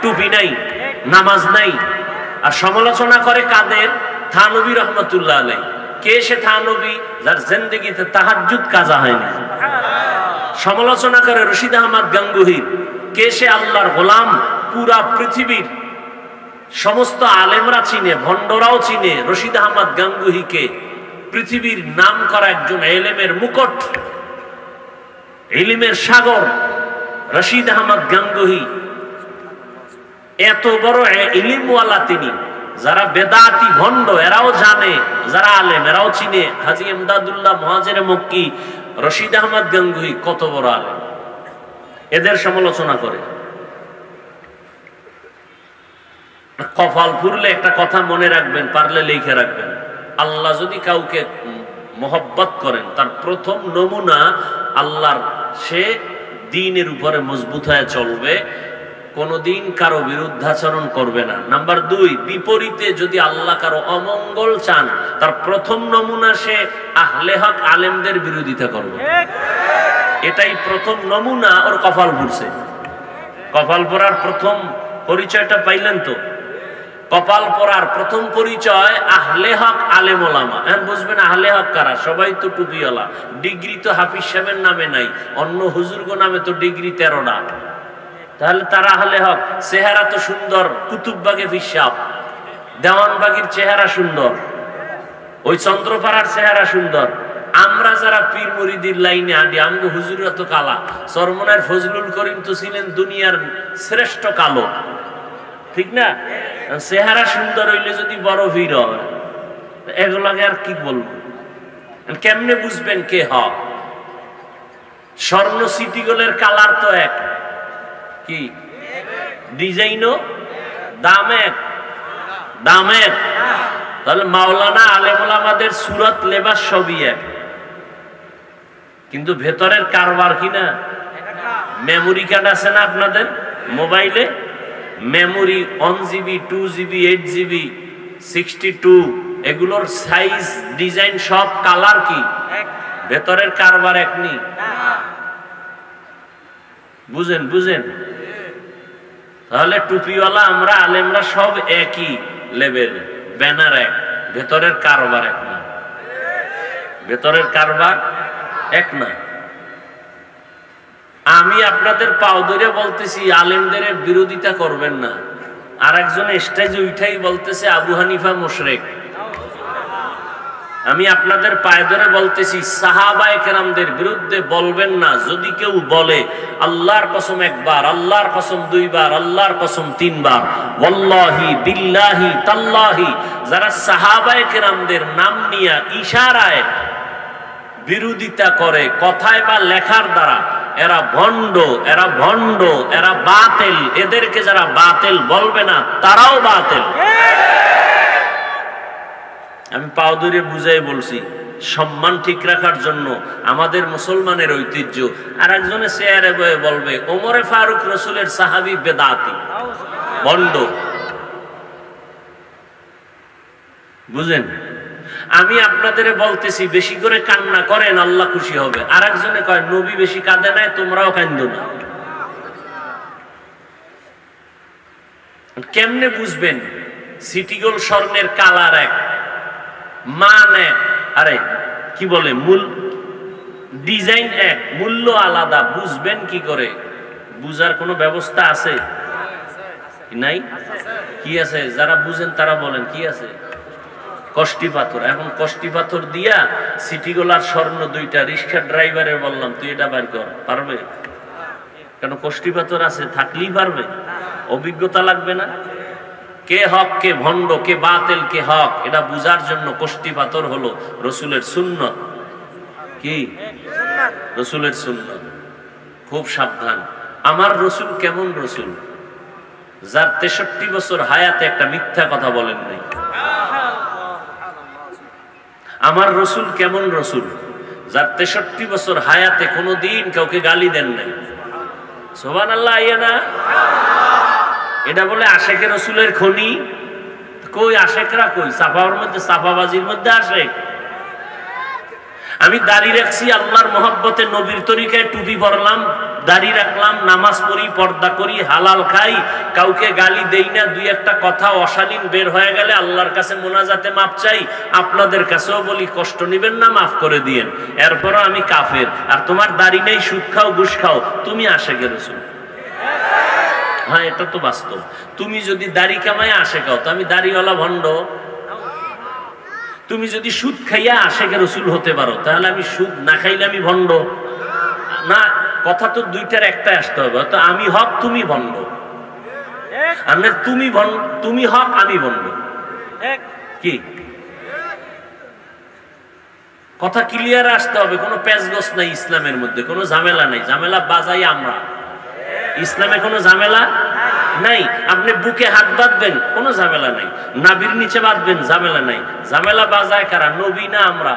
টুপি নাই, নামাজ নাই। আর সমালোচনা করে কাদের? থানবী রহমাতুল্লাহ আলাইহি। কে সে থানবী? যার জিন্দেগিতে তাহাজ্জুদ কাজা হয়নি। সমালোচনা করে রশিদ আহমদ গাঙ্গুহির। কে সে? আল্লাহর গোলাম। পুরা পৃথিবীর সমস্ত আলেমরা চিনে, ভণ্ডরাও চিনে রশিদ আহমদ গাঙ্গুহিকে। পৃথিবীর নাম করা একজন এলেমের মুকুট, ইলমের সাগর রশিদ আহমদ গাঙ্গুহি। এত বড় ইলমওয়ালা তিনি। যারা বেদাতি ভণ্ড এরাও জানে, যারা আলেম এরাও চিনে। হাজী ইমদাদুল্লাহ মুহাজিরে মক্কি রশিদ আহমদ গঙ্গুহি কত বড় আলেম, এদের সমালোচনা করে। কপাল ফুরলে একটা কথা মনে রাখবেন, পারলে লিখে রাখবেন, আল্লাহ যদি কাউকে মোহব্বত করেন তার প্রথম নমুনা আল্লাহর, সে দ্বীনের উপরে মজবুত হয়ে চলবে, কোনদিন কারো বিরুদ্ধাচরণ করবে না। নাম্বার 2, বিপরীতে যদি আল্লাহ কারো অমঙ্গল চান তার প্রথম নমুনা সে আহলে হক আলেমদের বিরোধিতা করবে। এটাই প্রথম নমুনা। ওর কপাল পুড়ছে। কপাল পরার প্রথম পরিচয়টা পাইলেন তো? কপাল পরার প্রথম পরিচয় আহলে হক আলেম ওলামা। এখন বুঝবেন আহলে হক কারা? সবাই তো টুপিওয়ালা, ডিগ্রি তো হাফিজ সাহেবের নামে নাই, অন্য হুজুরগো নামে তো ডিগ্রি 13টা। তাহলে তারা আহলে হক। চেহারা তো সুন্দর, কুতুববাগে ফিসাব, দেওয়ানবাগির চেহারা সুন্দর, ওই চন্দ্রপাড়ার চেহারা সুন্দর। আমরা যারা পীর মুরিদির লাইনে আডি, আমগো হুজুরা তো কালা। চরমনার ফজলুল করিম তো ছিলেন দুনিয়ার শ্রেষ্ঠ কালো, ঠিক না? চেহারা সুন্দর হইলে যদি বড় ভিড় হয়, এগুলাকে আর কি বলবো? কেমনে বুঝবেন কে হক? স্বর্ণ সিটিগুলোর কালার তো এক, কি ডিজাইনও দাম এক, দাম এক। তাহলে মাওলানা আলেম ওলামাদের সুরত লেবাস সবই এক, কিন্তু ভেতরের কারবার কিনা। মেমোরি কার্ড আছে না আপনাদের মোবাইলে? মেমোরি 1GB 2GB 8GB 62, এগুলোর সাইজ ডিজাইন সব কালার কি ভেতরের কারবার এক নি। বুঝেন বুঝেন? তাহলে টুপিওয়ালা আমরা আলেমরা সব একই লেভেল, ব্যানার এক, ভেতরের কারবার এক না। ভেতরের কারবার এক না। আমি আপনাদের পাও ধরে বলতেছি আলেমদের বিরোধিতা করবেন না। আর একজন স্টেজে উঠাই বলতেছে আবু হানিফা মুশরিক। আমি আপনাদের পায়ে ধরে বলতেছি সাহাবায়ে কেরামদের বিরুদ্ধে বলবেন না। যদি কেউ বলে আল্লাহর কসম একবার, আল্লাহর কসম দুইবার, আল্লাহর কসম তিনবার, ওয়াল্লাহি বিল্লাহি তাল্লাহি, যারা সাহাবায়ে কেরামদের নাম নিয়ে ইশারায় বিরোধিতা করে কথায় বা লেখার দ্বারা, এরা ভণ্ড, এরা ভণ্ড, এরা বাতিল। এদেরকে যারা বাতিল বলবে না তারাও বাতিল। আমি পাও ধরে বুঝাই বলছি, সম্মান ঠিক রাখার জন্য আমাদের মুসলমানের ঐতিহ্য। আর একজনে চেয়ারে বয়ে বলবে ওমরে ফারুক রসুলের সাহাবী বেদাতি, ভণ্ড। বুঝেন? আমি আপনাদের বলতেছি বেশি করে কান্না করেন, আল্লাহ খুশি হবে। আর একজনে কয় নবী বেশি কাঁদে নাই, তোমরাও কান্দো না। কেমনে বুঝবেন? সিটি গোল্ড স্বর্ণের কালার এক, মান এক, আরে কি বলে মূল ডিজাইন এক, মূল্য আলাদা। বুঝবেন কি করে? বুঝার কোনো ব্যবস্থা আছে নাই? কি আছে? যারা বুঝেন তারা বলেন কি আছে? কষ্টি পাথর। এখন কষ্টি পাথর দিয়া সিটিগোলার স্বর্ণ দুইটা, রিক্সা ড্রাইভারে বললাম তুই এটা বের কর, পারবে? কেন? কষ্টি পাথর আছে, থাকলেই পারবে। অভিজ্ঞতা লাগবে না? কে হক কে ভণ্ড, কে বাতিল কে হক, এটা বুঝার জন্য কষ্টি পাথর হলো রসুলের সুন্নত। কি রসুলের সুন্নত? খুব সাবধান। আমার রসুল কেমন রসুল? যার 63 বছর হায়াতে একটা মিথ্যা কথা বলেন নাই। আমার রসুল কেমন রসুল? যার 63 বছর হায়াতে কোনোদিন কাউকে গালি দেন নাই। সুবহানাল্লাহ। আইয়া না? এটা বলে আশেকের রসুলের খনি। কই আশেকরা? কই সাফার মধ্যে, সাফাবাজির মধ্যে আশেক। আমি দাড়ি রাখছি আল্লাহর মহব্বতে, নবীর তরিকায় টুপি পরলাম, দাড়ি রাখলাম, নামাজ পড়ি, পর্দা করি, হালাল খাই, কাউকে গালি দেই না। দুই একটা কথা অশালীন বের হয়ে গেলে আল্লাহর কাছে মোনাজাতে মাপ চাই। আপনাদের কাছেও বলি কষ্ট নিবেন না, মাফ করে দিয়েন। এরপরও আমি কাফের। আর তোমার দাড়ি নেই, সুদ খাও, ঘুষ খাও, তুমি আশেকের রসুল। হ্যাঁ, এটা তো বাস্তব। তুমি যদি দাড়ি কামায় আশেক হও তো আমি দাড়িওয়ালা ভণ্ড। তুমি যদি সুদ খাইয়া আশেকের রসুল হতে পারো তাহলে আমি সুদ না খাইলে আমি ভণ্ড না। কথা তো দুইটার একটা আসতে হবে। তো আমি হক, তুমি ভণ্ড। তুমি হক, আমি ভণ্ড। কি কথা ক্লিয়ার আসতে হবে, কোনো প্যাচগোছ নাই ইসলামের মধ্যে, কোনো ঝামেলা নাই। ঝামেলা বাজাই আমরা, ইসলামে কোনো ঝামেলা নাই। আপনি বুকে হাত বাঁধবেন, কোনো ঝামেলা নাই। নাভির নিচে বাঁধবেন, ঝামেলা নাই। ঝামেলা বাজায় কারা? নবী না আমরা?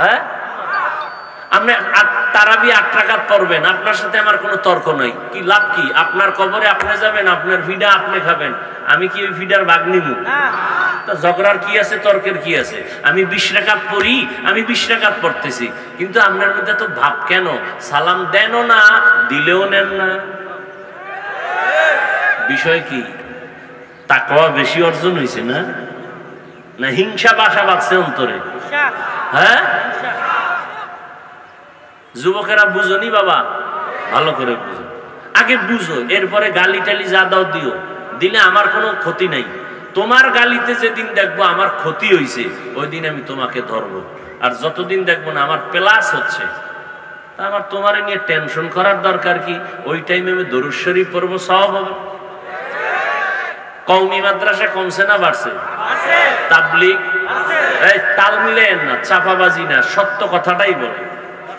হ্যাঁ, আপনি তারাবি 8 রাকাত পড়বেন, আপনার সাথে আমার কোনো তর্ক নাই। কি লাভ কি? আপনার কবরে আপনি যাবেন, আপনার ভিডা আপনি খাবেন, আমি কি ওই ভিডার ভাগ নিব? ঝগড়ার কি আছে, তর্কের কি আছে? আমি 20 রাকাত পড়ি, আমি 20 রাকাত পড়তেছি, কিন্তু আপনার মধ্যে তো ভাব কেন? সালাম দেনও না, দিলেও নেন না। বিষয় কি? তাকওয়া বেশি অর্জন হয়েছে না, না হিংসা বাসা বাঁধছে অন্তরে? হ্যাঁ, যুবকেরা বুঝনি বাবা, ভালো করে বুঝো, আগে বুঝো, এরপরে গালি টালি যা দাও দিও, দিলে আমার কোনো ক্ষতি নাই। তোমার গালিতে যেদিন দেখবো আমার ক্ষতি হয়েছে, ওই দিন আমি তোমাকে ধরবো। আর যতদিন দেখবো না আমার প্লাস হচ্ছে, তা আমার তোমার নিয়ে টেনশন করার দরকার কি? ওই টাইমে আমি দরুদ শরীফ পড়বো, সওয়াব হবে। কওমি মাদ্রাসা কমছে না বাড়ছে? তাবলীগ, এই তাল মিলেন না, চাপাবাজি না, সত্য কথাটাই বলে।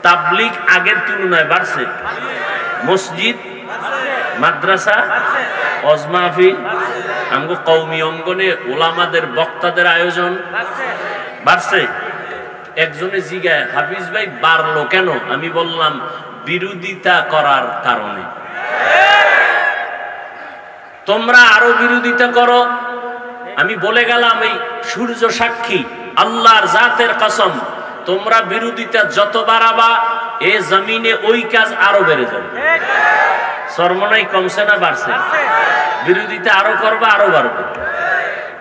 তাবলীগ আগের তুলনায় বাড়ছে। মসজিদ, মাদ্রাসা, ওয়াজ মাহফিল, আমগো কওমি অঙ্গনে ওলামাদের বক্তাদের আয়োজন বাড়ছে। একজনে জিগায়, হাফিজ ভাই বাড়লো কেন? আমি বললাম বিরোধিতা করার কারণে। তোমরা আরো বিরোধিতা করো। আমি বলে গেলাম, এই সূর্য সাক্ষী, আল্লাহর জাতের কসম, তোমরা বিরোধিতা যত বাড়াবা এ জমিনে ওই কাজ আরো বেড়ে যাবে। সরমনাই কমছে না বাড়ছে? বিরোধিতা আরো করবা, আরো বাড়বে।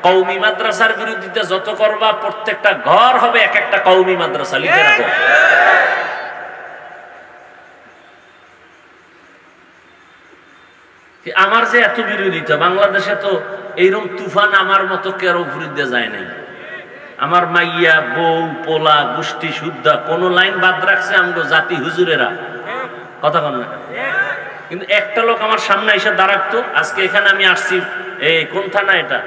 কওমি মাদ্রাসার বিরোধিতা যত করবা, প্রত্যেকটা ঘর হবে এক একটা কওমি মাদ্রাসা, লিখে রাখো। আমার যে এত বিরোধিতা, বাংলাদেশে তো এইরকম তুফান আমার মতো কেউ বিরুদ্ধে যায় নাই। আমার মাইয়া, বউ, পোলা, গোষ্ঠী শুদ্ধা কোন লাইন বাদ রাখছে আমগো জাতি হুজুরেরা, কথা কন না। কিন্তু একটা লোক আমার সামনে এসে দাঁড়াতো, আজকে এখানে আমি আসছি, এই কোন থানা এটা,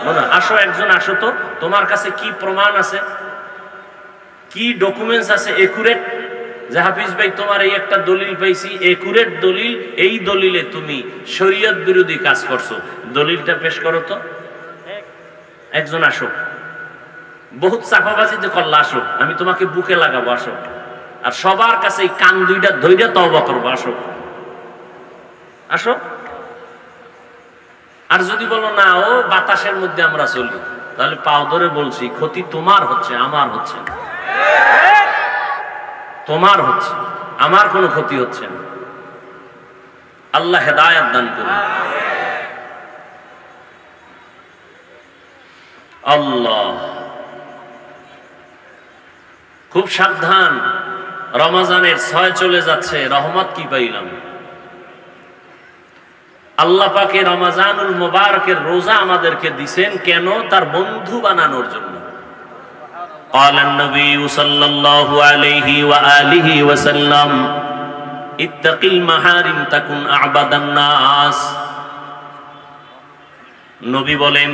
বলো আসো, একজন আসো তো, তোমার কাছে কি প্রমাণ আছে, কি ডকুমেন্টস আছে একুরেট, যে হাফিজ ভাই তোমার এই একটা দলিল পাইছি, একুরেট দলিল, এই দলিলে তুমি শরীয়ত বিরোধী কাজ করছো, দলিলটা পেশ করো তো। একজন আসো, বহুত চাপাবাজিতে করলা, আসো, আমি তোমাকে বুকে লাগাবো, আসো। আর সবার কাছে এই কান দুইটা ধইরা তওবা করবো, আসো আসো। আর যদি বলো না, ও বাতাসের মধ্যে আমরা চলি, তাহলে পাও ধরে বলছি, ক্ষতি তোমার হচ্ছে, আমার হচ্ছে না। তোমার হচ্ছে, আমার কোনো ক্ষতি হচ্ছে না। আল্লাহ হেদায়েত দান করুন। আল্লাহ, খুব সাবধান, রমজানের 6 চলে যাচ্ছে, রহমত কি পাইলাম। আল্লাহ পাকে রমজানুল মুবারকের রোজা আমাদেরকে দিবেন কেন? তার বন্ধু বানানোর জন্য। قال النبي صلى الله عليه وآله وسلم اتق المحارم تكن أعبد الناس। নবী বলেন,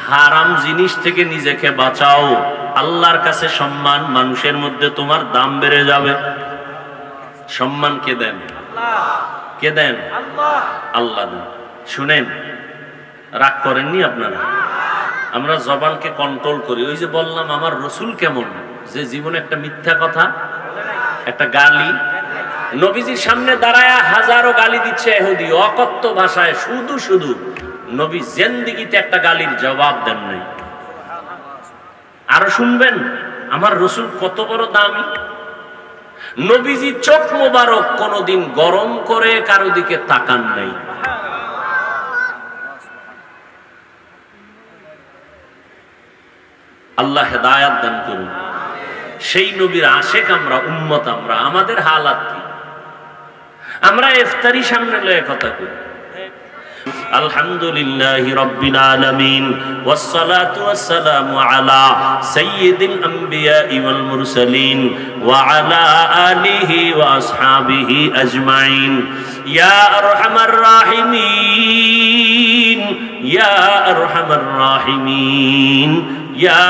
হারাম জিনিস থেকে নিজেকে বাঁচাও, আল্লাহর কাছে সম্মান, মানুষের মধ্যে তোমার দাম বেড়ে যাবে। সম্মান কে দেন? কে দেন? আল্লাহ দেন। শুনেন, রাগ করেননি আপনারা? আমরা জবানকে কন্ট্রোল করি। ওই যে বললাম আমার রসুল কেমন, যে জীবনে একটা মিথ্যা কথা, একটা গালি, নবীজির সামনে দাঁড়ায় হাজারো গালি দিচ্ছে ইহুদি, অকথ্য ভাষায়, শুধু শুধু নবী জিন্দেগিতে একটা গালির জবাব দেন নাই। আরো শুনবেন আমার রসুল কত বড় দামি। নবীজি চোখ মোবারক কোনদিন গরম করে কারো দিকে তাকান নাই। আল্লাহ হেদায়েত দান করুন। সেই নবীর আশেক আমরা, উম্মত আমরা, আমাদের হালাত কি? আমরা ইফতারি সামনে লয়ে কথা কই। আলহামদুলিল্লাহি রাব্বিল আলামিন ওয়াস সালাতু ওয়াস সালামু আলা সাইয়্যিদিল আমবিয়া ওয়াল মুরসালিন ওয়া আলা আলিহি ওয়া আসহাবিহি আজমাইন। ইয়া আরহামার রাহিমিন, ইয়া আরহামার রাহিমিন, ইয়া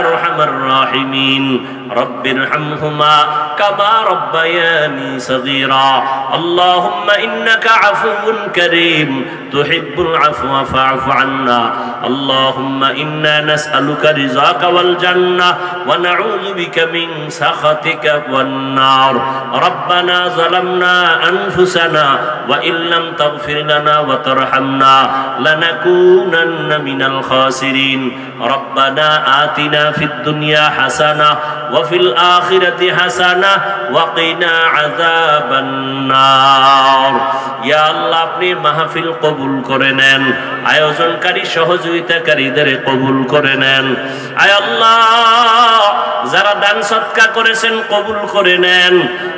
আরহামার রাহিমিন। رب ارحمهما كما ربياني صغيرا اللهم إنك عفو كريم تحب العفو فاعف عنا اللهم إنا نسألك رضاك والجنة ونعوذ بك من سخطك والنار ربنا ظلمنا أنفسنا وإن لم تغفر لنا وترحمنا لنكونن من الخاسرين ربنا آتنا في الدنيا حسنة وفي الآخرة حسنة وقنا عذاب النار يا الله আপনি মাহফিল কবুল করে নেন আয়োজনকারী সহযোগিতাকারীদের কবুল করে নেন আয় আল্লাহ যারা দান সদকা করেছেন কবুল করে নেন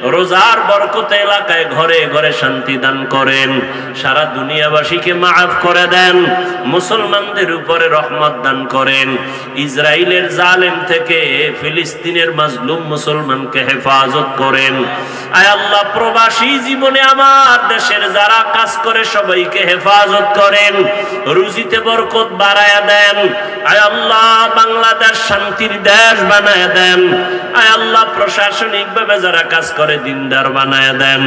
রোজার বরকতে এলাকায় ঘরে ঘরে শান্তি দান করেন সারা দুনিয়াবাসীকে মাফ করে দেন মুসলমানদের উপরে রহমত দান করেন ইসরায়েলের জালেম থেকে ফিলিস্তিনের মাজলুম মুসলমানকে হেফাজত করেন আয় আল্লাহ প্রবাসী জীবনে আমার দেশের যারা কাজ করে সবাইকে হেফাজত করেন রুজিতে বরকত বাড়ায়া দেন আয় আল্লাহ বাংলাদেশ শান্তির দেশ বানায়া দেন আয় আল্লাহ প্রশাসনিকভাবে যারা কাজ করে দিনদার বানায়া দেন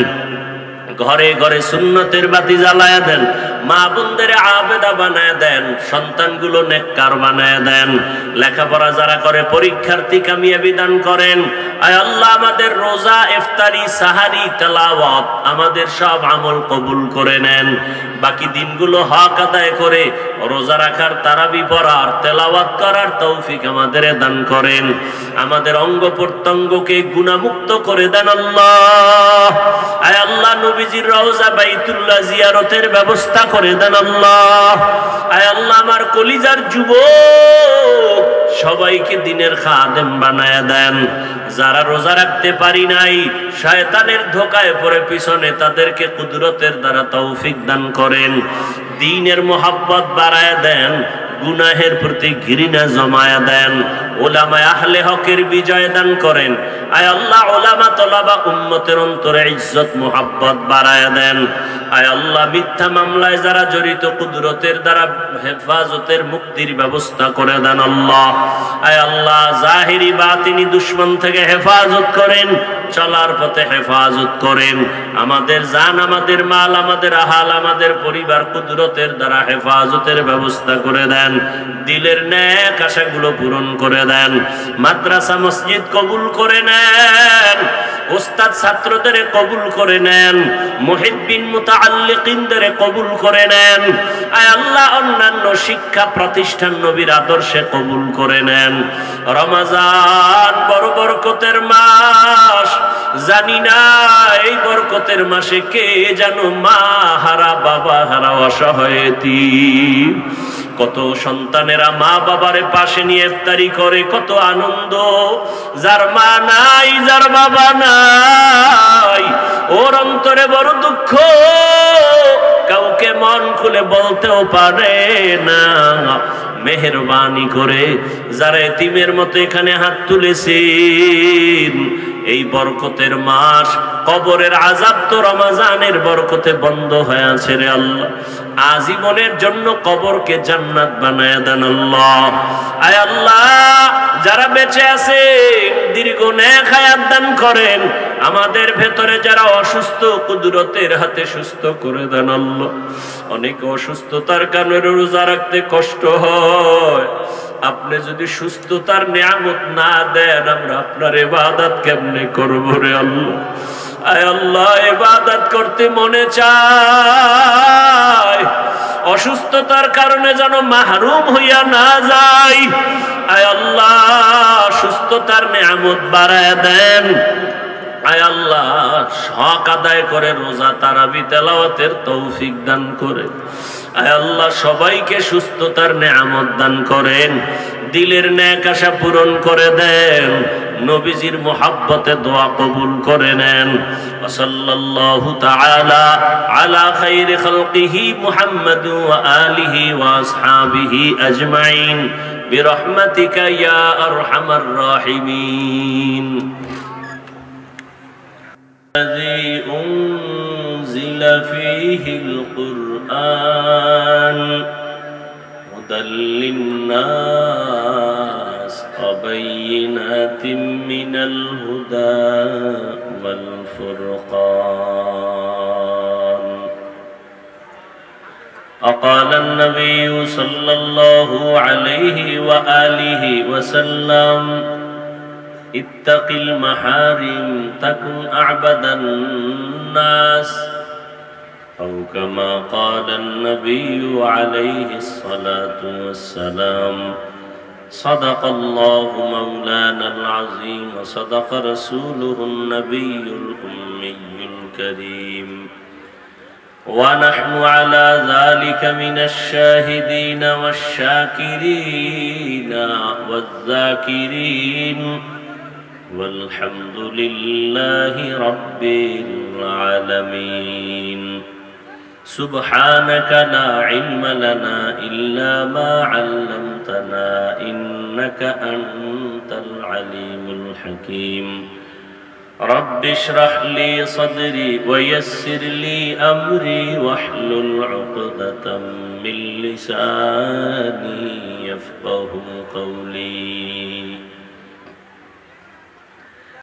ঘরে ঘরে সুন্নতের বাতি জ্বালায়া দেন মা বোনদের আবেদা বানায় দেন সন্তানগুলো নেককার বানায় দেন লেখাপড়া যারা করে পরীক্ষার্থী কামিয়াবি দান করেন আয় আল্লাহ আমাদের রোজা ইফতারি সাহারি তেলাওয়াত আমাদের সব আমল কবুল করে নেন বাকি দিনগুলো হক আদায় করে রোজা রাখার তারাবি পড়ার তেলাওয়াত করার তৌফিক আমাদের দান করেন আমাদের অঙ্গ প্রত্যঙ্গকে গুনাহমুক্ত করে দেন আল্লাহ আয় আল্লাহ নবীজির রওজা বাইতুল্লাহ জিয়ারতের ব্যবস্থা করে দেন আল্লাহ আয় আল্লাহ আমার কলিজার যুবক সবাইকে দিনের খাদেম বানায়া দেন যারা রোজা রাখতে পারি নাই শয়তানের ধোকায় পড়ে পিছনে তাদেরকে কুদরতের দ্বারা তৌফিক দান করেন দ্বীনের মোহাব্বত বাড়ায়া দেন গুনাহের প্রতি ঘৃণা জমায়া দেন উলামায়ে আহলে হকের বিজয় দান করেন আয় আল্লাহ উলামা তলাবা উম্মতের অন্তরে ইজ্জত মোহাব্বত বাড়ায়া দেন আয় আল্লাহ মিথ্যা মামলায় যারা জড়িত কুদরতের দ্বারা হেফাজতের মুক্তির ব্যবস্থা করে দেন আল্লাহ আয় আল্লাহ জাহিরি বাতিনি দুশমন থেকে হেফাজত করেন চলার পথে হেফাজত করেন আমাদের জান আমাদের মাল আমাদের আহাল আমাদের পরিবার কুদরতের দ্বারা হেফাজতের ব্যবস্থা করে দেন দিলের নেক আশাগুলো পূরণ করে দেন মাদ্রাসা মসজিদ কবুল করে নেন উস্তাদ ছাত্রদের কবুল করে নেন মুহিব্বিন মুতাআল্লিকিনদের কবুল করে নেন আয় আল্লাহ অন্যান্য শিক্ষা প্রতিষ্ঠান নবীর আদর্শে কবুল করে নেন রমজান বড় বরকতের মাস জানি না এই বরকতের মাসে কে জানো মা হারা বাবা হারা অসহায় এতিম কত সন্তানেরা মা বাবারে পাশে নিয়ে ইফতারি করে কত আনন্দ যার মা নাই যার বাবা নাই ওর অন্তরে বড় দুঃখ কাউকে মন খুলে বলতেও পারে না মেহেরবানি করে যারা এতিমের মতো এখানে হাত তুলেছেন এই বরকতের মাস কবরের আযাব তো রমজানের বরকতে বন্ধ হয়ে আছে রে আল্লাহ আজীবনের জন্য কবরকে জান্নাত বানায়া দেন আল্লাহ আয় আল্লাহ যারা বেঁচে আছে দীর্ঘ নেক হায়াত দান করেন আমাদের ভেতরে যারা অসুস্থ কুদরতের হাতে সুস্থ করে দেন আল্লাহ অনেক অসুস্থতার কারণে রোজা রাখতে কষ্ট হয় আপনি যদি সুস্থতার নিয়ামত না দেন আমরা আপনার ইবাদত কেমনে করব রে আল্লাহ আয় আল্লাহ ইবাদত করতে মনে চায় অসুস্থতার কারণে যেন মাহরুম হইয়া না যাই আয় আল্লাহ সুস্থতার নিয়ামত বাড়ায় দেন আয় আল্লাহ হক আদায় করে রোজা তারাবি তেলাওয়াতের তৌফিক দান করে আয় আল্লাহ সবাইকে সুস্থতার নিয়ামত দান করেন দিলের নেক আশা পূরণ করে দেন নবীজির মুহাব্বতে দোয়া কবুল করে নেন সাল্লাল্লাহু তাআলা আলা খাইরি খালকিহি মুহাম্মাদ ওয়া আলিহি ওয়া আসহাবিহি আজমাইন বিরহমাতিকা ইয়া আরহামার রাহিমিন الذي أنزل فيه القرآن هدى للناس بينات من الهدى والفرقان. وقال النبي صلى الله عليه وآله وسلم: اتق المحارم تكن أعبد الناس، أو كما قال النبي عليه الصلاة والسلام. صدق الله مولانا العظيم وصدق رسوله النبي الأمي الكريم، ونحن على ذلك من الشاهدين والشاكرين والذاكرين، والحمد لله رب العالمين. سبحانك لا علم لنا إلا ما علمتنا إنك أنت العليم الحكيم. رب اشرح لي صدري ويسر لي أمري واحلل عقدة من لساني يفقه قولي.